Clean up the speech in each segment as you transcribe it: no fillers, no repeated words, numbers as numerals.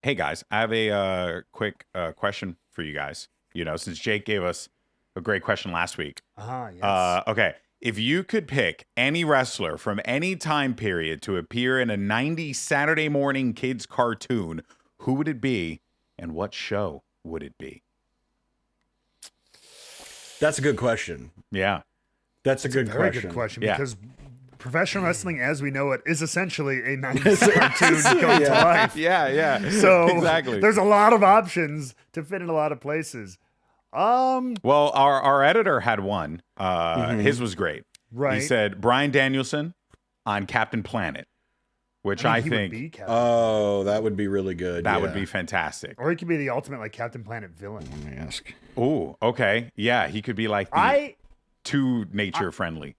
Hey guys, I have a quick question for you guys. Since Jake gave us a great question last week. Yes. Okay. If you could pick any wrestler from any time period to appear in a 90s Saturday morning kids cartoon, who would it be and what show would it be? That's a good question. Yeah. That's a good Very question. good question Yeah. because professional wrestling, as we know it, is essentially a 90s cartoon come to life. Yeah. So exactly. there's a lot of options to fit in a lot of places. Well, our editor had one. His was great. Right. He said Bryan Danielson on Captain Planet, which I he would think be Captain Oh, that would be really good. that yeah. would be fantastic. or he could be the ultimate like Captain Planet villain. Let me ask. Ooh, okay. Yeah, he could be like too nature friendly.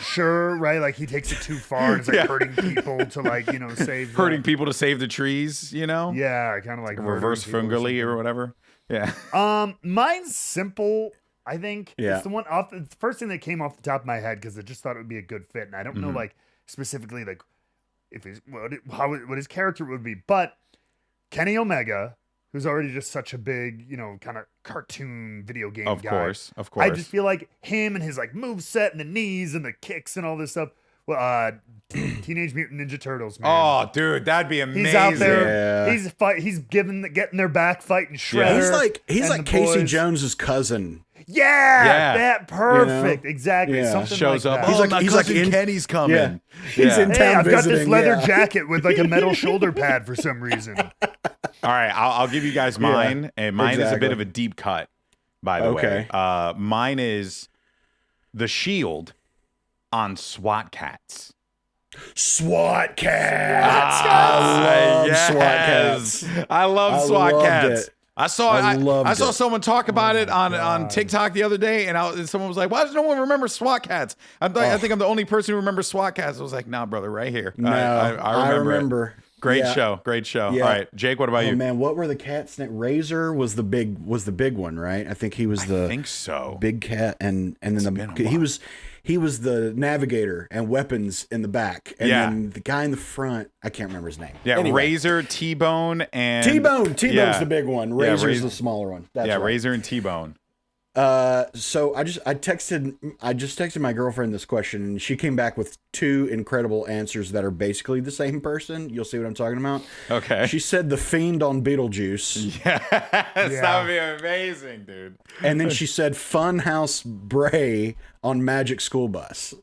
Sure, right? Like he takes it too far and is like hurting people to like, save Hurting people to save the trees, Yeah, kind of like Reverse murdering people Fungally or whatever. Yeah. Mine's simple. I think Yeah. it's the first thing that came off the top of my head because I just thought it would be a good fit, and I don't know like specifically like if what his character would be, but Kenny Omega, who's already just such a big kind of cartoon video game Of guy. course. I just feel like him and his like move set and the knees and the kicks and all this stuff. Well, Teenage Mutant Ninja Turtles, man. Oh, dude, that'd be amazing. He's out there. Yeah. He's getting their back fighting Shredder. He's and like the Casey boys. Jones's cousin. Yeah, that perfect, exactly. Yeah. Something Shows like up. that. Oh, he's like Kenny's coming. Yeah. He's in Hey, town I've got visiting. this leather yeah. jacket with like a metal shoulder pad for some reason. All right, I'll give you guys mine, and mine is a bit exactly. of a deep cut, by the way. Mine is the Shield on SWAT Cats. SWAT Cats. I love SWAT Cats. I love SWAT loved Cats. it. I saw it. someone talk about it on TikTok the other day, and someone was like, "Why does no one remember SWAT Cats?" I think I'm the only person who remembers SWAT Cats. I was like, "Nah, brother, right here." No, I remember. It. Great show. Yeah. All right, Jake, what about you? Man, what were the cats? Razor was the big one, right? I think he was I think so. big cat, and then he was the navigator and weapons in the back, and then the guy in the front, I can't remember his name. Yeah, anyway. Razor, T-Bone, and T-Bone's the big one. Razor's the smaller one. That's right. Razor and T-Bone. So I just texted my girlfriend this question, and she came back with two incredible answers that are basically the same person. You'll see what I'm talking about. Okay. She said the Fiend on Beetlejuice. Yes, that would be amazing, dude. And then she said Funhouse Bray on Magic School Bus.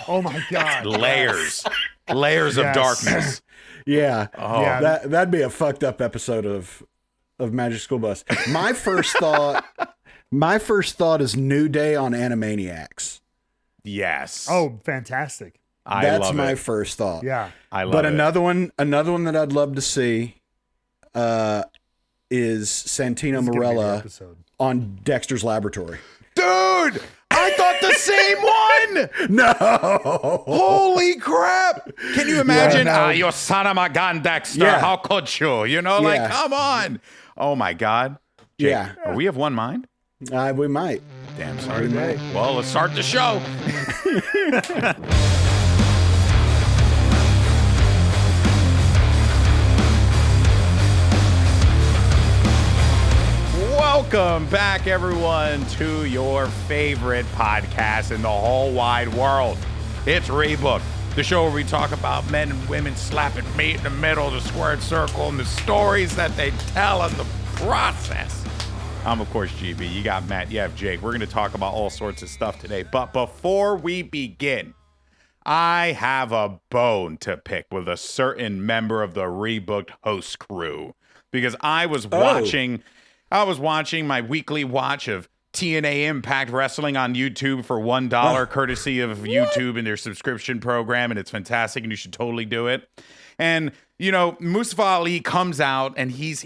Oh my god. Layers of darkness. Yeah. Oh. Yeah. That'd be a fucked up episode of Magic School Bus. My first thought is New Day on Animaniacs. Yes. Oh, fantastic. That's my first thought. Yeah. I love But it. another one that I'd love to see is Santino This is gonna be the Marella episode. on Dexter's Laboratory. Dude, I thought the same one. No. Holy crap. Can you imagine? Yeah, no. You son of a gun, Dexter. Yeah. How could you? Like, come on. Oh, my God. Jake, Yeah. Are we of one mind? We might. Damn, sorry. We might. Well, let's start the show. Welcome back, everyone, to your favorite podcast in the whole wide world. It's Rebooked, the show where we talk about men and women slapping meat in the middle of the squared circle and the stories that they tell in the process. I'm, of course, GB. You got Matt. You have Jake. We're going to talk about all sorts of stuff today. But before we begin, I have a bone to pick with a certain member of the Rebooked host crew because I was watching my weekly watch of TNA Impact Wrestling on YouTube for $1, courtesy of YouTube and their subscription program, and it's fantastic, and you should totally do it. And Mustafa Ali comes out and he's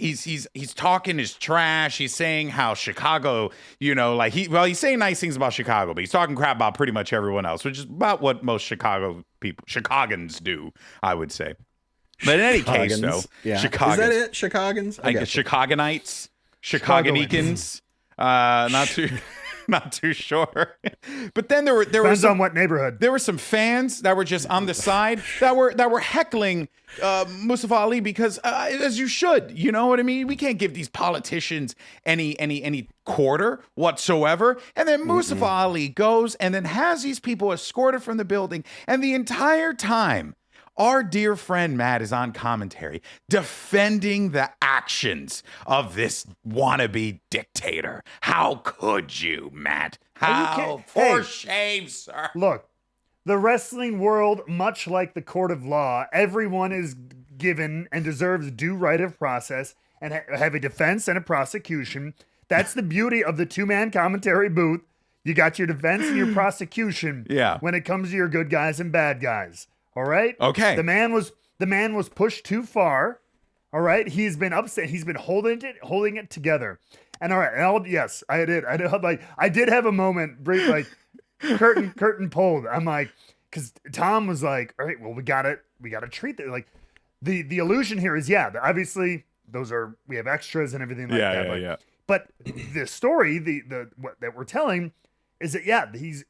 talking his trash. He's saying how Chicago, he's saying nice things about Chicago, but he's talking crap about pretty much everyone else, which is about what most Chicagoans do, I would say. But in any case, though, Chicago. Is that it? Chicagans? I guess Chicagonites, Chicagonicans, not too. Not too sure. But then there Depends was on what neighborhood. there were some fans that were just on the side that were heckling Mustafa Ali because as you should, you know what I mean? We can't give these politicians any quarter whatsoever. And then Mustafa Ali goes and then has these people escorted from the building, and the entire time our dear friend Matt is on commentary defending the actions of this wannabe dictator. How could you, Matt? How? For shame, sir. Look, the wrestling world, much like the court of law, everyone is given and deserves due right of process and have a defense and a prosecution. That's the beauty of the two-man commentary booth. You got your defense and your prosecution when it comes to your good guys and bad guys. All right. Okay. The man was pushed too far. All right. He's been upset. He's been holding it together. And all right. Yes, I did. I did have a moment. Like curtain pulled. I'm like, because Tom was like, all right, well, we gotta treat it. Like the illusion here is, obviously we have extras and everything like that. But the story, what that we're telling is that he's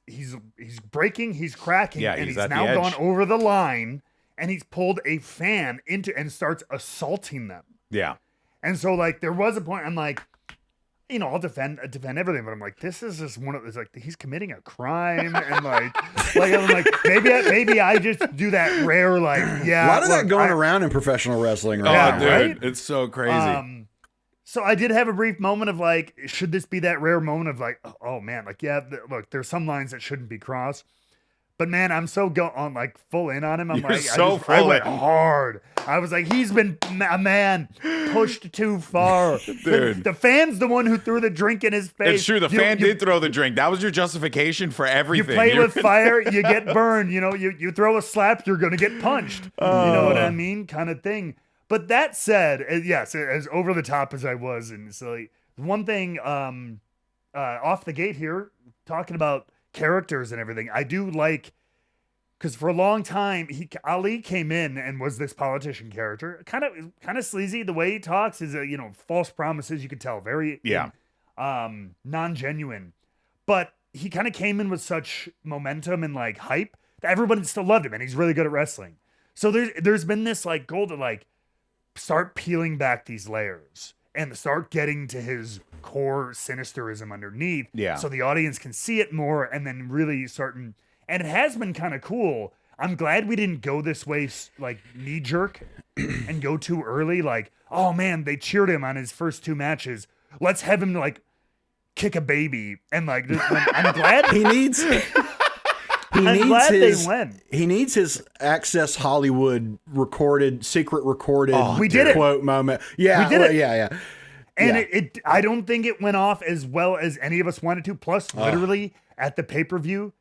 breaking, he's cracking, and he's now gone over the line, and he's pulled a fan into and starts assaulting them. Yeah. And so like there was a point I'm like, I'll defend everything, but I'm like, this is just one of those, like, he's committing a crime, and like I'm like, maybe I just do that rare, like, a lot of that going around in professional wrestling right now. Dude, right? It's so crazy. So I did have a brief moment of like, should this be that rare moment of like, oh man, like, look, there's some lines that shouldn't be crossed. But man, I'm so like full in on him. I'm I went hard. I was like, he's been a man pushed too far. Dude. The fan's the one who threw the drink in his face. It's true. The fan did throw the drink. That was your justification for everything. You play with fire, you get burned. You throw a slap, you're going to get punched. You know what I mean? Kind of thing. But that said, yes, as over the top as I was, and so like, one thing off the gate here, talking about characters and everything, I do like, because for a long time Ali came in and was this politician character, kind of sleazy. The way he talks is false promises. You could tell very non-genuine, but he kind of came in with such momentum and like hype that everybody still loved him, and he's really good at wrestling. So there's been this like goal to like start peeling back these layers and start getting to his core sinisterism underneath, so the audience can see it more, and then really and it has been kind of cool. I'm glad we didn't go this way, like knee jerk and go too early. Like, oh man, they cheered him on his first two matches. Let's have him like kick a baby, and like I'm glad he needs his Access Hollywood secret recorded we did quote moment. Yeah, we did it. Yeah. And it I don't think it went off as well as any of us wanted to. Plus, literally at the pay-per-view,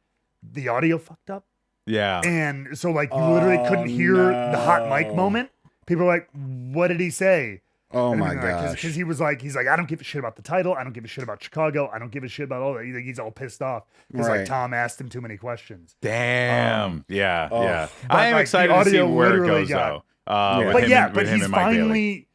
the audio fucked up. Yeah. And so like you literally couldn't hear the hot mic moment. People were like, what did he say? Oh my gosh. Because he's like, I don't give a shit about the title. I don't give a shit about Chicago. I don't give a shit about all that. He's all pissed off because like Tom asked him too many questions. Damn. Yeah. I am excited to see where it goes though. But he's finally,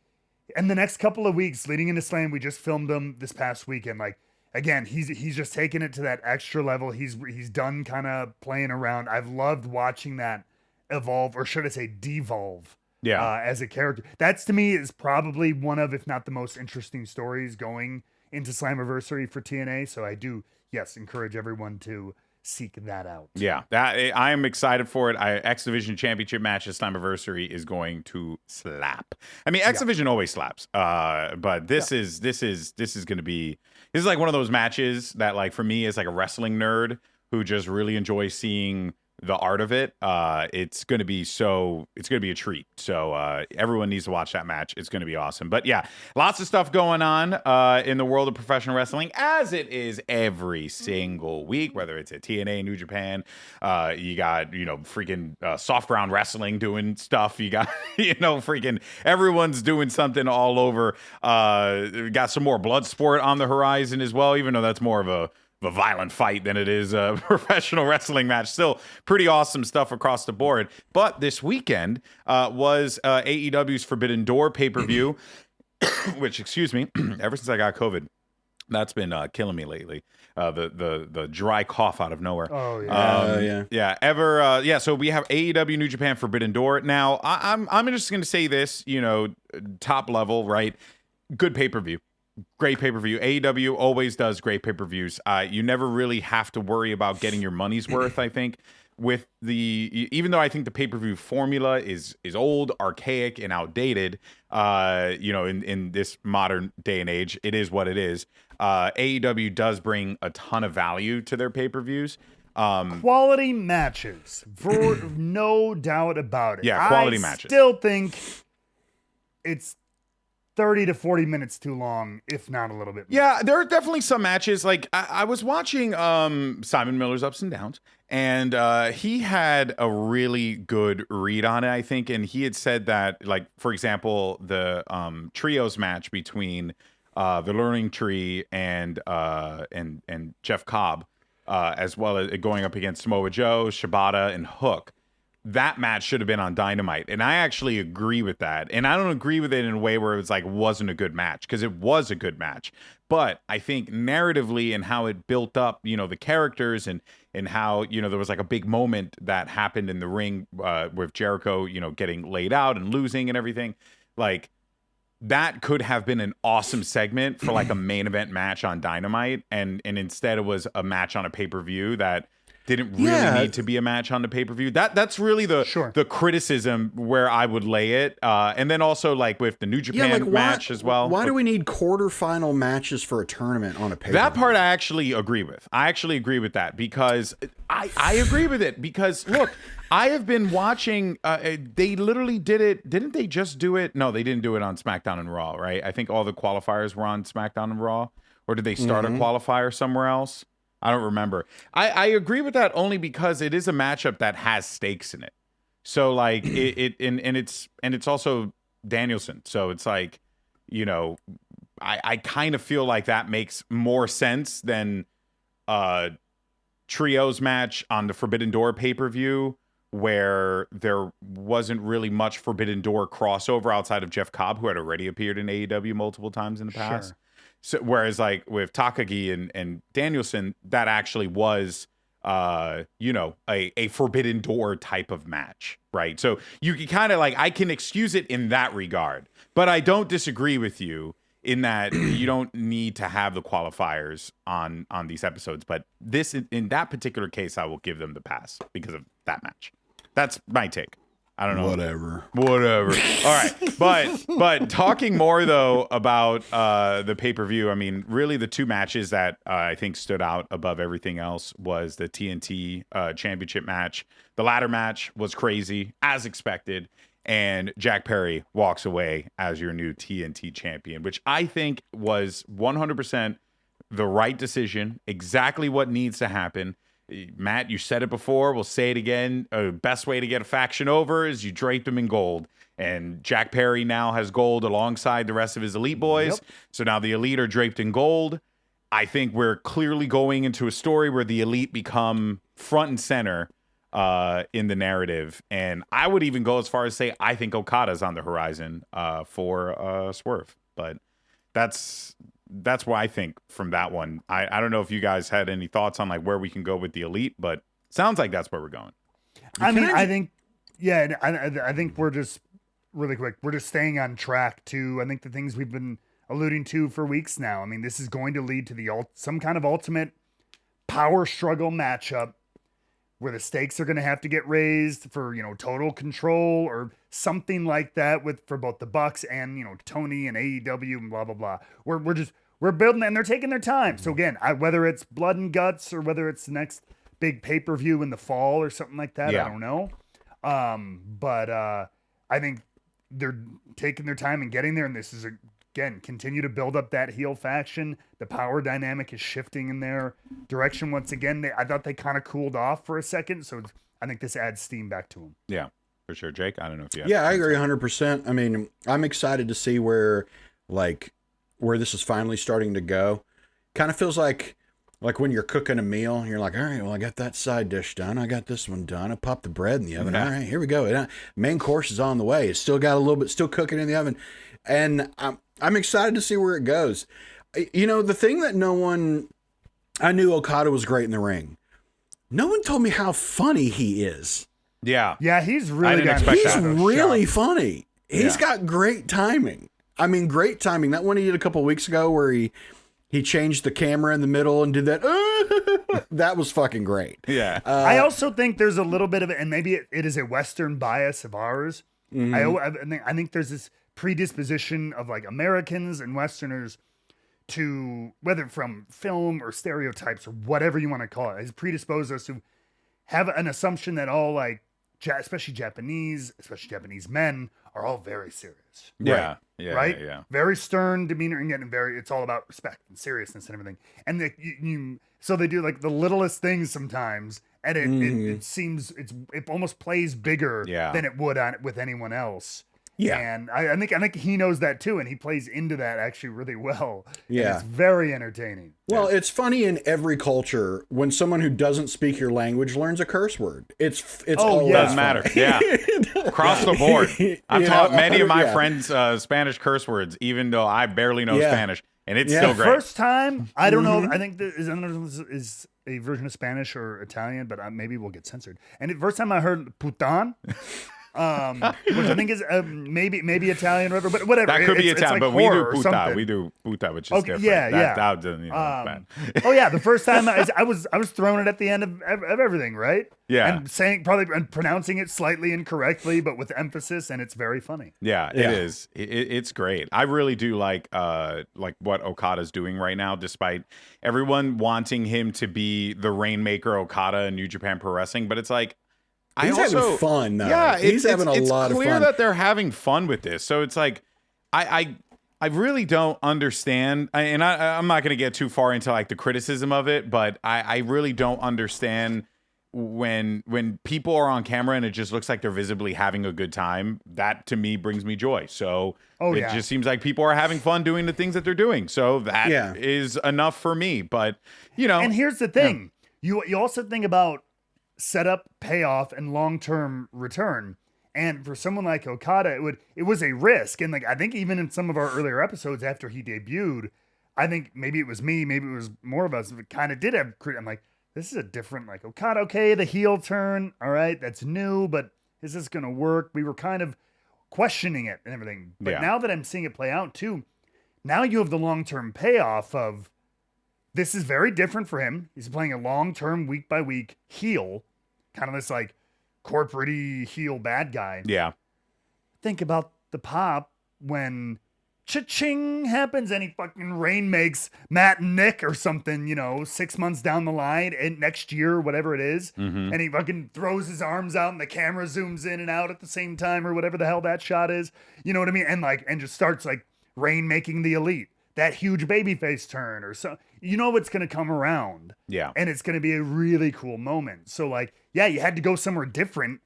in the next couple of weeks leading into Slam, we just filmed him this past weekend. Like, again, he's just taken it to that extra level. He's done kind of playing around. I've loved watching that evolve, or should I say devolve. As a character. That's to me is probably one of, if not the most interesting stories going into Slammiversary for TNA. So I do, encourage everyone to seek that out. Yeah, I am excited for it. X Division Championship match at Slammiversary is going to slap. I mean, X Division always slaps. But this is going to be, this is like one of those matches that like for me is like a wrestling nerd who just really enjoys seeing the art of it. It's going to be a treat. So everyone needs to watch that match. It's going to be awesome. But yeah, lots of stuff going on in the world of professional wrestling, as it is every single week, whether it's at TNA, New Japan, you got, freaking soft ground wrestling doing stuff. You got, freaking everyone's doing something all over. Got some more blood sport on the horizon as well, even though that's more of a violent fight than it is a professional wrestling match. Still pretty awesome stuff across the board. But this weekend was AEW's Forbidden Door pay-per-view, which, excuse me, ever since I got COVID, That's been killing me lately. The dry cough out of nowhere. Oh yeah. Yeah. So we have AEW New Japan Forbidden Door. Now I'm just going to say this, top level, right? Good pay-per-view. Great pay-per-view. AEW always does great pay-per-views. You never really have to worry about getting your money's worth, I think. Even though I think the pay-per-view formula is old, archaic, and outdated, in this modern day and age, it is what it is. AEW does bring a ton of value to their pay-per-views. Quality matches, for no doubt about it. Yeah, quality matches. I still think it's 30 to 40 minutes too long, if not a little bit more. Yeah, there are definitely some matches. Like I was watching Simon Miller's Ups and Downs, and he had a really good read on it, I think. And he had said that, like, for example, the trios match between the Learning Tree and Jeff Cobb, as well as going up against Samoa Joe, Shibata, and Hook. That match should have been on Dynamite. And I actually agree with that. And I don't agree with it in a way where it was like, wasn't a good match, because it was a good match. But I think narratively and how it built up, the characters and how, there was like a big moment that happened in the ring with Jericho, getting laid out and losing and everything. Like, that could have been an awesome segment for like a main event match on Dynamite. And instead it was a match on a pay-per-view that didn't really need to be a match on the pay-per-view. That's really the criticism where I would lay it. And then also like with the New Japan match as well. Why do we need quarterfinal matches for a tournament on a pay-per-view? That part I actually agree with. I actually agree with that, because I agree with it, because look, I have been watching, they literally did it. Didn't they just do it? No, they didn't do it on SmackDown and Raw, right? I think all the qualifiers were on SmackDown and Raw. Or did they start a qualifier somewhere else? I don't remember. I agree with that only because it is a matchup that has stakes in it. So like it's also Danielson. So it's like, I kind of feel like that makes more sense than trios match on the Forbidden Door pay-per-view, where there wasn't really much Forbidden Door crossover outside of Jeff Cobb, who had already appeared in AEW multiple times in the past. Sure. So, whereas like with Takagi and Danielson, that actually was, a Forbidden Door type of match, right? So you can kind of like, I can excuse it in that regard, but I don't disagree with you in that you don't need to have the qualifiers on these episodes. But this, in that particular case, I will give them the pass because of that match. That's my take. I don't know. Whatever. All right. But talking more, though, about the pay-per-view, I mean, really the two matches that I think stood out above everything else was the TNT championship match. The ladder match was crazy, as expected. And Jack Perry walks away as your new TNT champion, which I think was 100% the right decision, exactly what needs to happen. Matt, you said it before. We'll say it again. Best way to get a faction over is you drape them in gold. And Jack Perry now has gold alongside the rest of his Elite boys. Yep. So now the Elite are draped in gold. I think we're clearly going into a story where the Elite become front and center in the narrative. And I would even go as far as say I think Okada's on the horizon for Swerve. But that's why I think from that one. I don't know if you guys had any thoughts on like where we can go with the Elite, but sounds like that's where we're going. I think we're just really quick. We're just staying on track to, I think, the things we've been alluding to for weeks now. I mean, this is going to lead to some kind of ultimate power struggle matchup where the stakes are going to have to get raised for, total control or something like that for both the Bucks and, Tony and AEW and blah, blah, blah. We're building, and they're taking their time. So again, whether it's blood and guts or whether it's the next big pay-per-view in the fall or something like that, I don't know. But I think they're taking their time and getting there. And this is, again, continue to build up that heel faction. The power dynamic is shifting in their direction once again. I thought they kind of cooled off for a second, so I think this adds steam back to them. Yeah, for sure. Jake, I don't know if you have I agree 100%. I mean, I'm excited to see where this is finally starting to go. Kind of feels like when you're cooking a meal and you're like, all right, well, I got that side dish done. I got this one done. I popped the bread in the oven. All right, here we go. Main course is on the way. It's still got a little bit, still cooking in the oven. And I'm excited to see where it goes. The thing that I knew Okada was great in the ring. No one told me how funny he is. Yeah. Yeah, he's really He's really funny. He's got great timing. I mean, great timing. That one he did a couple weeks ago where he changed the camera in the middle and did that. That was fucking great. Yeah. I also think there's a little bit of it, and maybe it is a Western bias of ours. I think there's this predisposition of like Americans and Westerners to, whether from film or stereotypes or whatever you want to call it, has predisposed us to have an assumption that all like, especially Japanese men are all very serious. Yeah. Right? Yeah. Very stern demeanor and getting it's all about respect and seriousness and everything. And so they do like the littlest things sometimes. And it seems it almost plays bigger than it would with anyone else. Yeah. And I think he knows that too. And he plays into that actually really well. Yeah. And it's very entertaining. Well, it's funny in every culture when someone who doesn't speak your language learns a curse word. It's always doesn't matter. Yeah. Across the board. I've taught many of my friends Spanish curse words, even though I barely know Spanish. And it's still great. First time, I don't know. I think this is a version of Spanish or Italian, but maybe we'll get censored. And the first time I heard putan, which I think is maybe Italian or whatever, but whatever. That could be Italian, but we do puta. Something. We do puta, which is different. Yeah. That bad. Oh yeah, the first time I was throwing it at the end of everything, right? Yeah, and saying and pronouncing it slightly incorrectly, but with emphasis, and it's very funny. Yeah, it is. It's great. I really do like what Okada's doing right now, despite everyone wanting him to be the Rainmaker Okada in New Japan Pro Wrestling, but it's like. He's having fun, though. Yeah, he's having a lot of fun. It's clear that they're having fun with this. So it's like, I really don't understand, and I'm not going to get too far into like the criticism of it, but I really don't understand when people are on camera and it just looks like they're visibly having a good time. That to me brings me joy. So it just seems like people are having fun doing the things that they're doing. So that is enough for me. But and here's the thing: you also think about setup, payoff, and long-term return. And for someone like Okada, it was a risk. And like I think even in some of our earlier episodes after he debuted, I think maybe it was me, maybe it was more of us, it kind of did have. I'm like, this is a different like Okada. Okay, the heel turn, all right, that's new, but is this going to work? We were kind of questioning it and everything. But now that I'm seeing it play out too, now you have the long-term payoff of this is very different for him. He's playing a long-term, week-by-week heel, kind of this like corporate-y heel bad guy. Yeah. Think about the pop when cha-ching happens and he fucking makes Matt and Nick or something, 6 months down the line and next year, whatever it is. Mm-hmm. And he fucking throws his arms out and the camera zooms in and out at the same time or whatever the hell that shot is. You know what I mean? And just starts like making the Elite. That huge babyface turn or so, it's going to come around. Yeah. And it's going to be a really cool moment. So like, you had to go somewhere different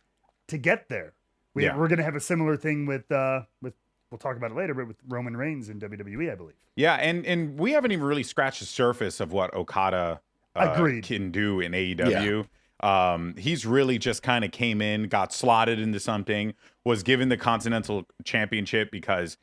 to get there. We're going to have a similar thing with we'll talk about it later, but with Roman Reigns in WWE, I believe. Yeah. And we haven't even really scratched the surface of what Okada can do in AEW. Yeah. He's really just kind of came in, got slotted into something, was given the Continental Championship because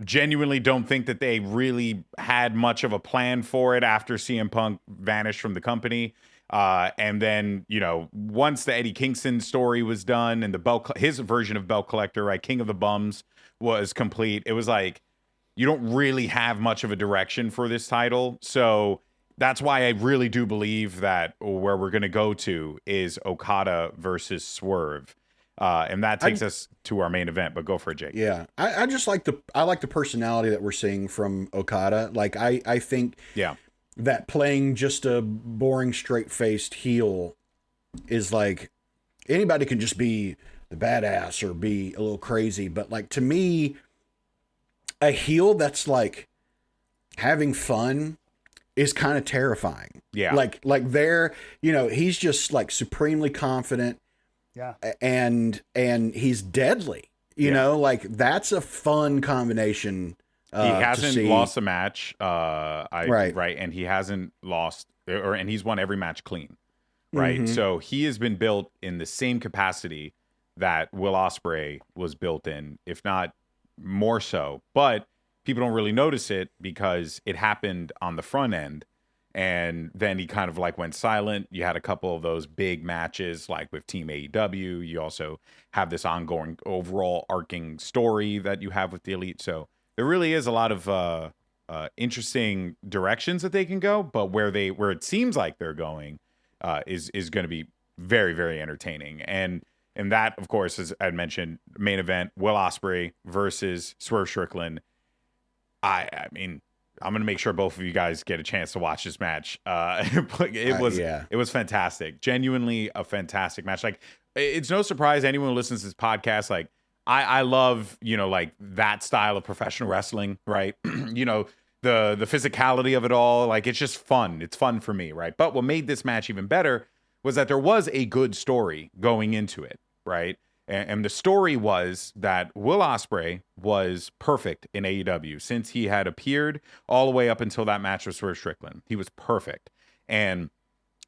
genuinely don't think that they really had much of a plan for it after CM Punk vanished from the company. And then, once the Eddie Kingston story was done and his version of Belt Collector, right, King of the Bums was complete, it was like, you don't really have much of a direction for this title. So that's why I really do believe that where we're going to go to is Okada versus Swerve. And that takes us to our main event, but go for it, Jake. Yeah. I just like the personality that we're seeing from Okada. Like I think that playing just a boring straight-faced heel is like anybody can just be the badass or be a little crazy, but like to me a heel that's like having fun is kind of terrifying. Yeah. Like there, he's just like supremely confident. Yeah. And he's deadly, like that's a fun combination. He hasn't lost a match. Right. And he hasn't lost and he's won every match clean. Right. Mm-hmm. So he has been built in the same capacity that Will Ospreay was built in, if not more so. But people don't really notice it because it happened on the front end. And then he kind of like went silent. You had a couple of those big matches like with Team AEW. You also have this ongoing overall arcing story that you have with the Elite. So there really is a lot of interesting directions that they can go, but where it seems like they're going is going to be very, very entertaining. And that, of course, as I mentioned, main event, Will Ospreay versus Swerve Strickland. I mean, I'm going to make sure both of you guys get a chance to watch this match. It was fantastic. Genuinely a fantastic match. Like, it's no surprise anyone who listens to this podcast, like, I love, like that style of professional wrestling, right? The physicality of it all. Like, it's just fun. It's fun for me, right? But what made this match even better was that there was a good story going into it, right? And the story was that Will Ospreay was perfect in AEW since he had appeared all the way up until that match with Swerve Strickland. He was perfect. And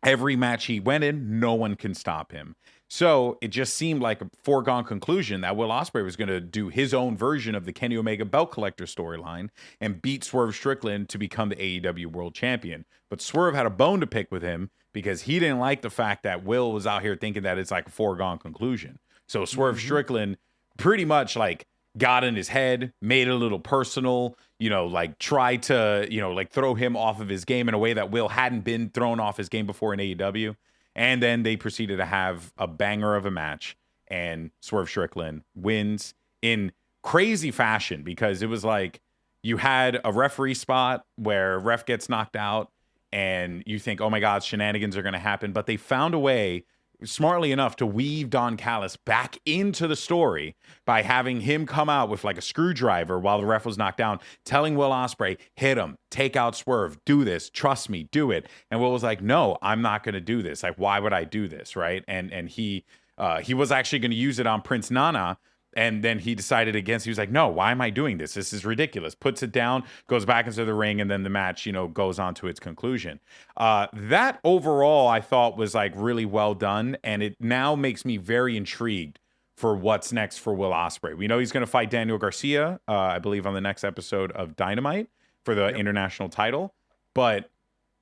every match he went in, no one can stop him. So it just seemed like a foregone conclusion that Will Ospreay was going to do his own version of the Kenny Omega belt collector storyline and beat Swerve Strickland to become the AEW World Champion. But Swerve had a bone to pick with him because he didn't like the fact that Will was out here thinking that it's like a foregone conclusion. So Swerve Strickland pretty much like got in his head, made it a little personal, like tried to, like throw him off of his game in a way that Will hadn't been thrown off his game before in AEW. And then they proceeded to have a banger of a match, and Swerve Strickland wins in crazy fashion because it was like you had a referee spot where ref gets knocked out and you think, oh my God, shenanigans are going to happen. But they found a way, smartly enough, to weave Don Callis back into the story by having him come out with like a screwdriver while the ref was knocked down, telling Will Ospreay, hit him, take out Swerve, do this, trust me, do it. And Will was like, no, I'm not going to do this. Like, why would I do this, right? And he was actually going to use it on Prince Nana. And then he decided against, he was like, no, why am I doing this? This is ridiculous. Puts it down, goes back into the ring, and then the match, goes on to its conclusion. That overall, I thought was like really well done. And it now makes me very intrigued for what's next for Will Ospreay. We know he's going to fight Daniel Garcia, I believe on the next episode of Dynamite for the international title. But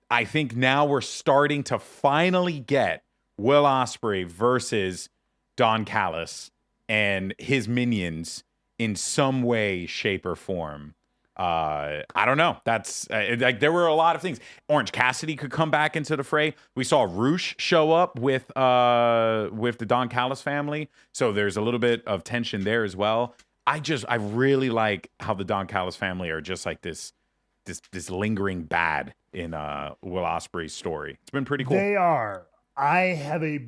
I think now we're starting to finally get Will Ospreay versus Don Callis and his minions in some way, shape, or form. I don't know. That's like there were a lot of things. Orange Cassidy could come back into the fray. We saw Roosh show up with the Don Callis family, so there's a little bit of tension there as well. I really like how the Don Callis family are just like this lingering bad in Will Ospreay's story. It's been pretty cool. They are. I have a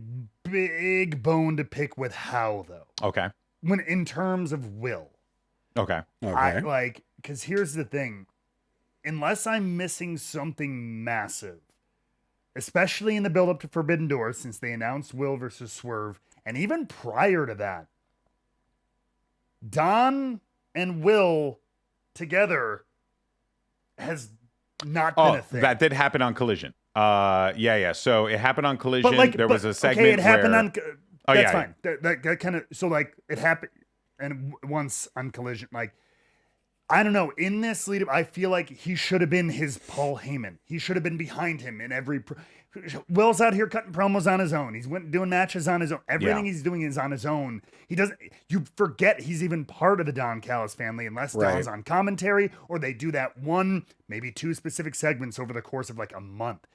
big bone to pick with how, though. Okay. When in terms of Will. Okay. Because here's the thing. Unless I'm missing something massive, especially in the build-up to Forbidden Door, since they announced Will versus Swerve, and even prior to that, Don and Will together has not been a thing. That did happen on Collision. Yeah. So it happened on Collision. There was a segment. Okay, it happened where... on. That's fine. That kind of. So like it happened, and once on Collision, like I don't know. In this lead up, I feel like he should have been his Paul Heyman. He should have been behind him in every. Will's out here cutting promos on his own. He's doing matches on his own. Everything he's doing is on his own. He doesn't. You forget he's even part of the Don Callis family unless Don's on commentary or they do that one, maybe two specific segments over the course of like a month.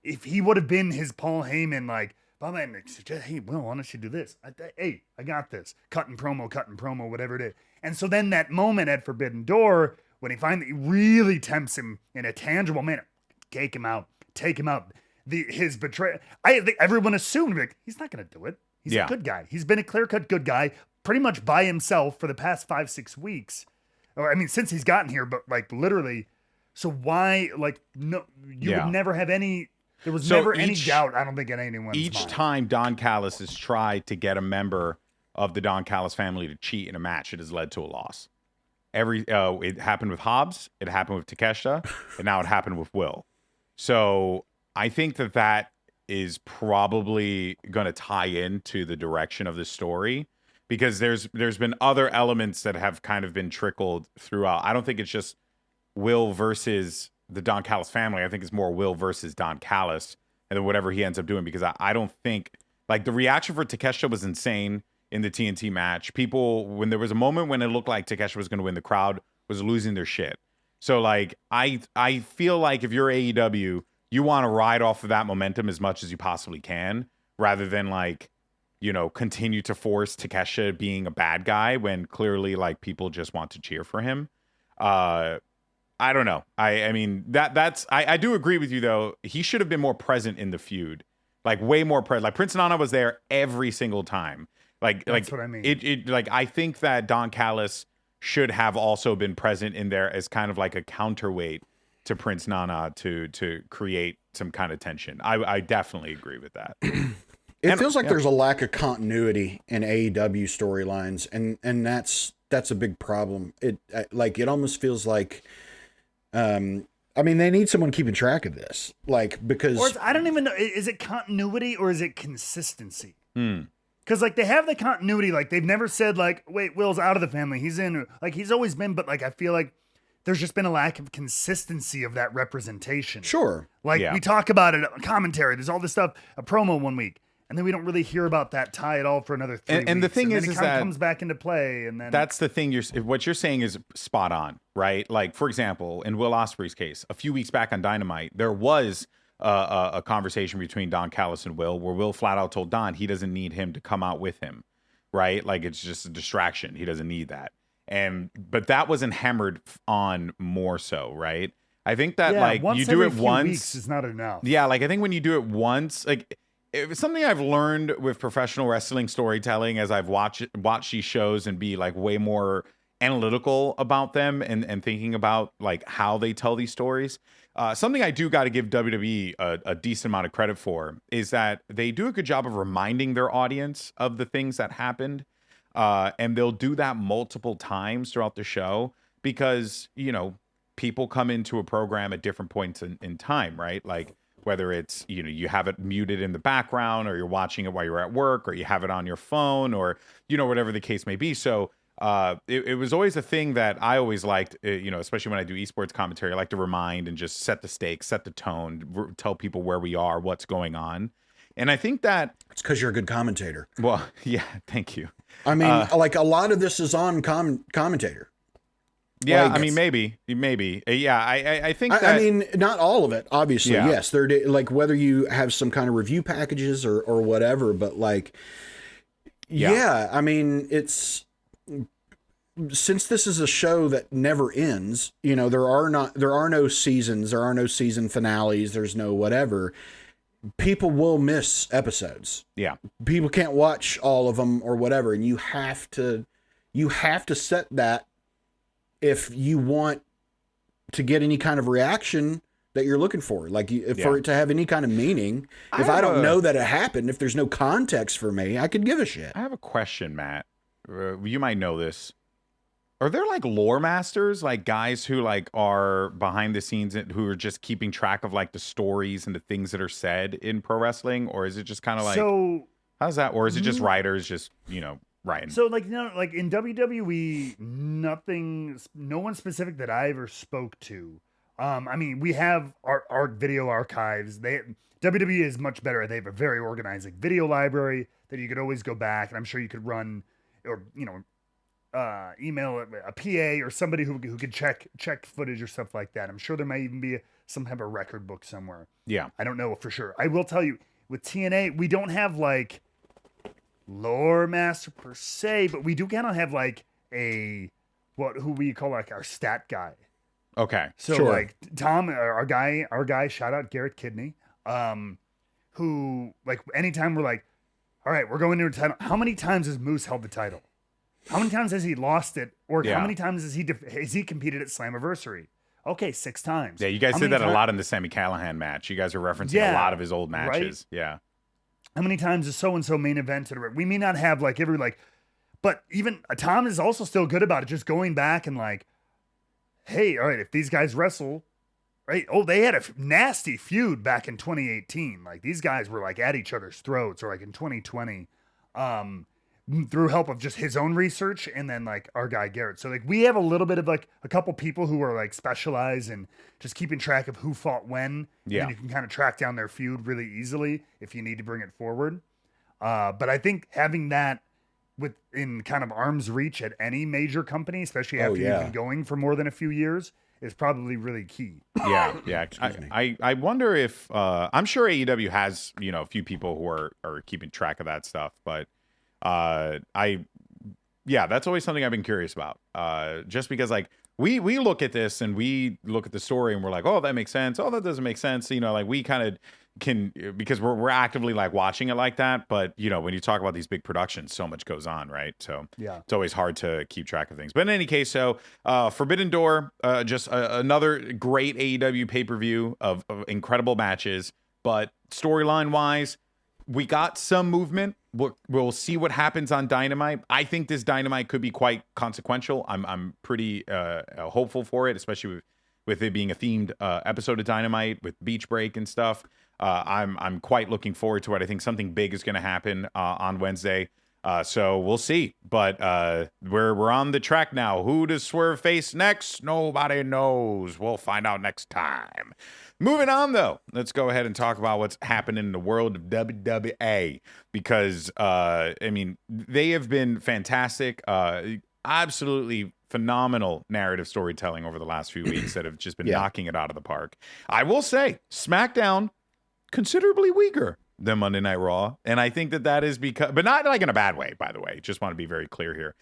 If he would have been his Paul Heyman, like, hey, Will, why don't you do this? Hey, I got this. Cutting promo, whatever it is. And so then that moment at Forbidden Door, when he finally really tempts him in a tangible manner, take him out. His betrayal. I think everyone assumed like, he's not going to do it. He's a good guy. He's been a clear-cut good guy pretty much by himself for the past 5-6 weeks. Or, I mean, since he's gotten here, but like literally. So why, like, no, you would never have any... There was never any doubt, I don't think, in anyone's mind. Each time Don Callis has tried to get a member of the Don Callis family to cheat in a match, it has led to a loss. It happened with Hobbs, it happened with Takeshita, and now it happened with Will. So I think that is probably going to tie into the direction of the story because there's been other elements that have kind of been trickled throughout. I don't think it's just Will versus the Don Callis family. I think it's more Will versus Don Callis and then whatever he ends up doing, because I don't think, like, the reaction for Takeshita was insane in the TNT match. People, when there was a moment when it looked like Takeshita was going to win, the crowd was losing their shit. So, like, I feel like if you're AEW, you want to ride off of that momentum as much as you possibly can, rather than, like, you know, continue to force Takeshita being a bad guy when clearly, like, people just want to cheer for him. I don't know. I mean, I do agree with you, though. He should have been more present in the feud, like, way more present. Like, Prince Nana was there every single time. That's what I mean. Like, I think that Don Callis should have also been present in there as kind of like a counterweight to Prince Nana to create some kind of tension. I definitely agree with that. It feels like there's a lack of continuity in AEW storylines, and that's a big problem. It almost feels like, I mean, they need someone keeping track of this, like, because I don't even know, is it continuity or is it consistency? Because, like, they have the continuity, like, they've never said, like, wait, Will's out of the family, he's in, like, he's always been, but, like, I feel like there's just been a lack of consistency of that representation. Sure. Like, we talk about it on commentary, there's all this stuff, a promo one week, and then we don't really hear about that tie at all for another 3 weeks. And the thing is it kind of comes back into play, and then that's the thing. What you're saying is spot on, right? Like, for example, in Will Ospreay's case, a few weeks back on Dynamite, there was a conversation between Don Callis and Will, where Will flat out told Don he doesn't need him to come out with him, right? Like, it's just a distraction. He doesn't need that. But that wasn't hammered on more so, right? I think that, like, you do it once, weeks is not enough. Yeah, like, I think when you do it once, like, it's something I've learned with professional wrestling storytelling as I've watched these shows and be, like, way more analytical about them and thinking about, like, how they tell these stories. Something I do got to give WWE a decent amount of credit for is that they do a good job of reminding their audience of the things that happened. And they'll do that multiple times throughout the show because, you know, people come into a program at different points in time, right? Like, whether it's, you know, you have it muted in the background, or you're watching it while you're at work, or you have it on your phone, or, you know, whatever the case may be. So it was always a thing that I always liked, you know, especially when I do esports commentary. I like to remind and just set the stakes, set the tone, tell people where we are, what's going on. And I think that it's because you're a good commentator. Well, yeah, thank you. I mean, like, a lot of this is on commentator. Yeah, like, I mean, maybe. Yeah, I think that, I mean, not all of it, obviously. Yeah. Yes, they're like, whether you have some kind of review packages or whatever, but, like, yeah, I mean, it's, since this is a show that never ends, you know, there are no seasons, there are no season finales, there's no whatever. People will miss episodes. Yeah. People can't watch all of them or whatever. And you have to set that if you want to get any kind of reaction that you're looking for. Like, for it to have any kind of meaning. If I don't know that it happened, if there's no context for me, I could give a shit. I have a question, Matt. You might know this. Are there, like, lore masters, like guys who, like, are behind the scenes and who are just keeping track of, like, the stories and the things that are said in pro wrestling? Or is it just kind of like, how's that? Or is it just writers just, you know, writing? So, like, you know, like, in WWE, no one specific that I ever spoke to. I mean, we have our video archives. WWE is much better. They have a very organized, like, video library that you could always go back, and I'm sure you could run, or, you know, email a PA or somebody who could check footage or stuff like that. I'm sure there might even be some type of record book somewhere. Yeah. I don't know for sure. I will tell you, with TNA, we don't have, like, lore master per se, but we do kind of have, like, who we call, like, our stat guy. Okay. So, sure. Like, Tom, our guy, shout out Garrett Kidney, who, like, anytime we're like, all right, we're going into a title, how many times has Moose held the title? How many times has he lost it? Or how many times has he competed at Slammiversary? Okay, 6 times. Yeah, you guys did that a lot in the Sami Callihan match. You guys were referencing a lot of his old matches. Right? Yeah. How many times is so-and-so main evented? We may not have, like, but even Tom is also still good about it, just going back and, like, hey, all right, if these guys wrestle, right? Oh, they had a nasty feud back in 2018. Like, these guys were, like, at each other's throats, or, like, in 2020. through help of just his own research and then like our guy Garrett. So like we have a little bit of like a couple people who are like specialized in just keeping track of who fought when. Yeah. And you can kind of track down their feud really easily if you need to bring it forward. But I think having that within kind of arm's reach at any major company, especially after you've been going for more than a few years, is probably really key. Yeah. I wonder if I'm sure AEW has, a few people who are keeping track of that stuff, but that's always something I've been curious about. Just because like we look at this and we look at the story and we're like, oh, that makes sense. Oh, that doesn't make sense. Like we kind of can, because we're actively like watching it like that. But when you talk about these big productions, so much goes on, right? So it's always hard to keep track of things. But in any case, so Forbidden Door, just another great AEW pay-per-view of incredible matches. But storyline wise, we got some movement. We'll see what happens on Dynamite. I think this Dynamite could be quite consequential. I'm pretty hopeful for it, especially with it being a themed episode of Dynamite with Beach Break and stuff. I'm quite looking forward to it. I think something big is going to happen on Wednesday. So we'll see. But we're on the track now. Who does Swerve face next? Nobody knows. We'll find out next time. Moving on, though, let's go ahead and talk about what's happening in the world of WWE, because, they have been fantastic, absolutely phenomenal narrative storytelling over the last few weeks that have just been knocking it out of the park. I will say, SmackDown, considerably weaker than Monday Night Raw, and I think that is because, but not like in a bad way, by the way, just want to be very clear here.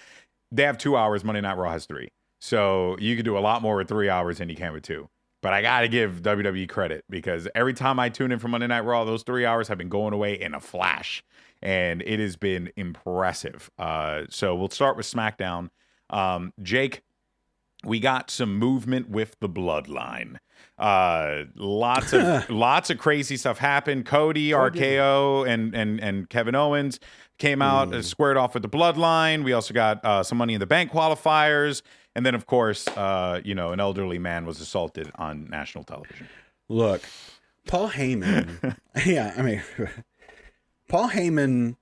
They have 2 hours, Monday Night Raw has 3, so you can do a lot more with 3 hours than you can with 2. But I got to give WWE credit, because every time I tune in for Monday Night Raw, those 3 hours have been going away in a flash, and it has been impressive. So we'll start with SmackDown. Jake, we got some movement with the Bloodline. Lots of crazy stuff happened. Cody, RKO, and Kevin Owens came out, squared off with the Bloodline. We also got some Money in the Bank qualifiers. And then, of course, an elderly man was assaulted on national television. Look, Paul Heyman. Paul Heyman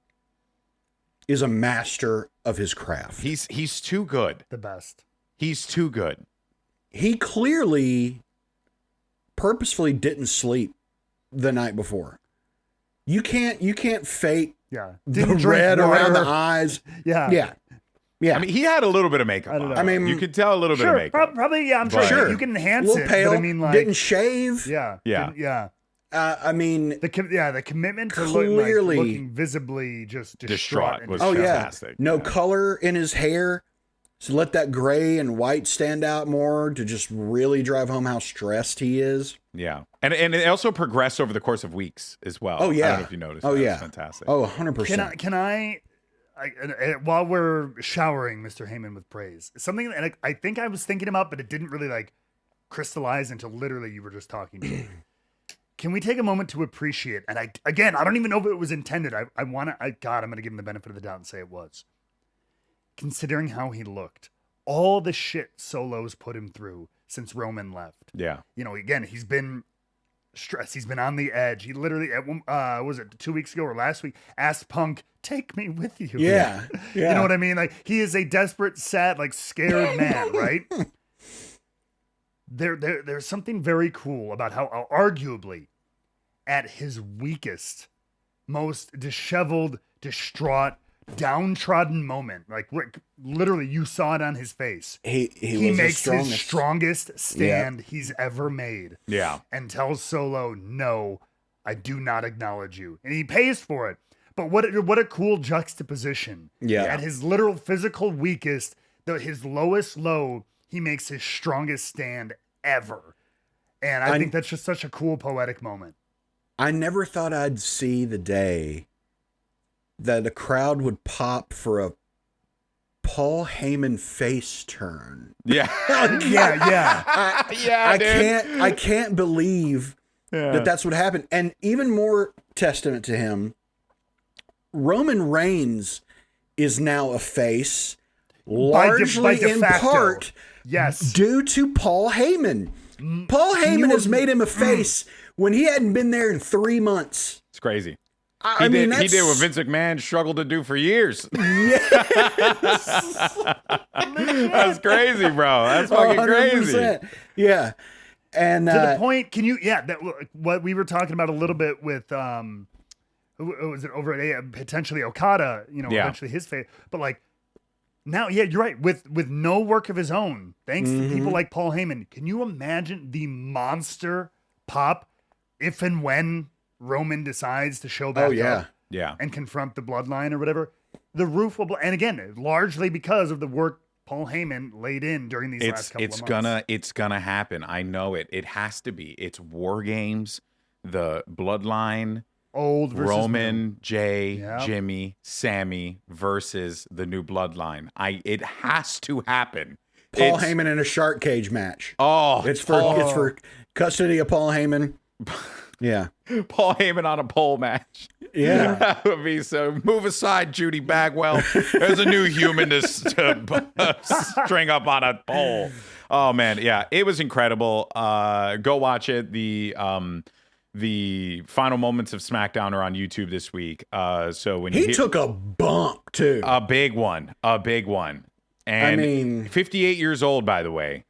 is a master of his craft. He's too good. The best. He's too good. He clearly purposefully didn't sleep the night before. You can't fake the red around the eyes. Yeah. I mean, he had a little bit of makeup on. I mean, you could tell a little bit of makeup. Probably, I'm sure. You can enhance it. Pale, but I mean, like, didn't shave. Yeah. The commitment to clearly looking visibly just distraught was fantastic. No color in his hair, so let that gray and white stand out more to just really drive home how stressed he is. Yeah, and it also progressed over the course of weeks as well. Oh yeah, I don't know if you noticed. Oh that. yeah, was fantastic. Oh, 100%. Can I while we're showering Mr. Heyman with praise, something that I think I was thinking about, but it didn't really like crystallize until literally you were just talking to me. Can we take a moment to appreciate? And I don't even know if it was intended. I'm going to give him the benefit of the doubt and say it was. Considering how he looked, all the shit Solo's put him through since Roman left. Yeah. Again, he's been stressed. He's been on the edge. He literally, was it 2 weeks ago or last week, asked Punk, take me with you. Yeah. You know what I mean? Like, he is a desperate, sad, like scared man, right? There's something very cool about how arguably at his weakest, most disheveled, distraught, downtrodden moment, like literally you saw it on his face. He makes his strongest stand he's ever made. Yeah. And tells Solo, no, I do not acknowledge you. And he pays for it. But what a cool juxtaposition. Yeah. At his literal physical weakest, his lowest low, he makes his strongest stand ever. And I think that's just such a cool poetic moment. I never thought I'd see the day that the crowd would pop for a Paul Heyman face turn. Yeah. I can't believe that that's what happened. And even more testament to him, Roman Reigns is now a face, largely in part due to Paul Heyman. Paul Heyman has made him a face when he hadn't been there in 3 months. It's crazy. I mean, he did what Vince McMahon struggled to do for years. That's crazy, bro. That's fucking crazy. 100%. Yeah. And to the point, can you? Yeah, what we were talking about a little bit with who was it over at potentially Okada? Eventually his fate. But like now, yeah, you're right. With no work of his own, thanks to people like Paul Heyman. Can you imagine the monster pop if and when Roman decides to show back up and confront the bloodline or whatever? The roof will and again, largely because of the work Paul Heyman laid in during these last couple of months. It's gonna happen. I know it. It has to be. It's War Games, the bloodline, old versus Roman, new. Jay, Jimmy, Sammy versus the new bloodline. It has to happen. Paul Heyman in a shark cage match. Oh, it's for custody of Paul Heyman. Yeah. Paul Heyman on a pole match. Yeah. That would be so. Move aside, Judy Bagwell. There's a new human to string up on a pole. Oh, man. Yeah, it was incredible. Go watch it. The final moments of SmackDown are on YouTube this week. So when he took a bump, too. A big one. And I mean, 58 years old, by the way.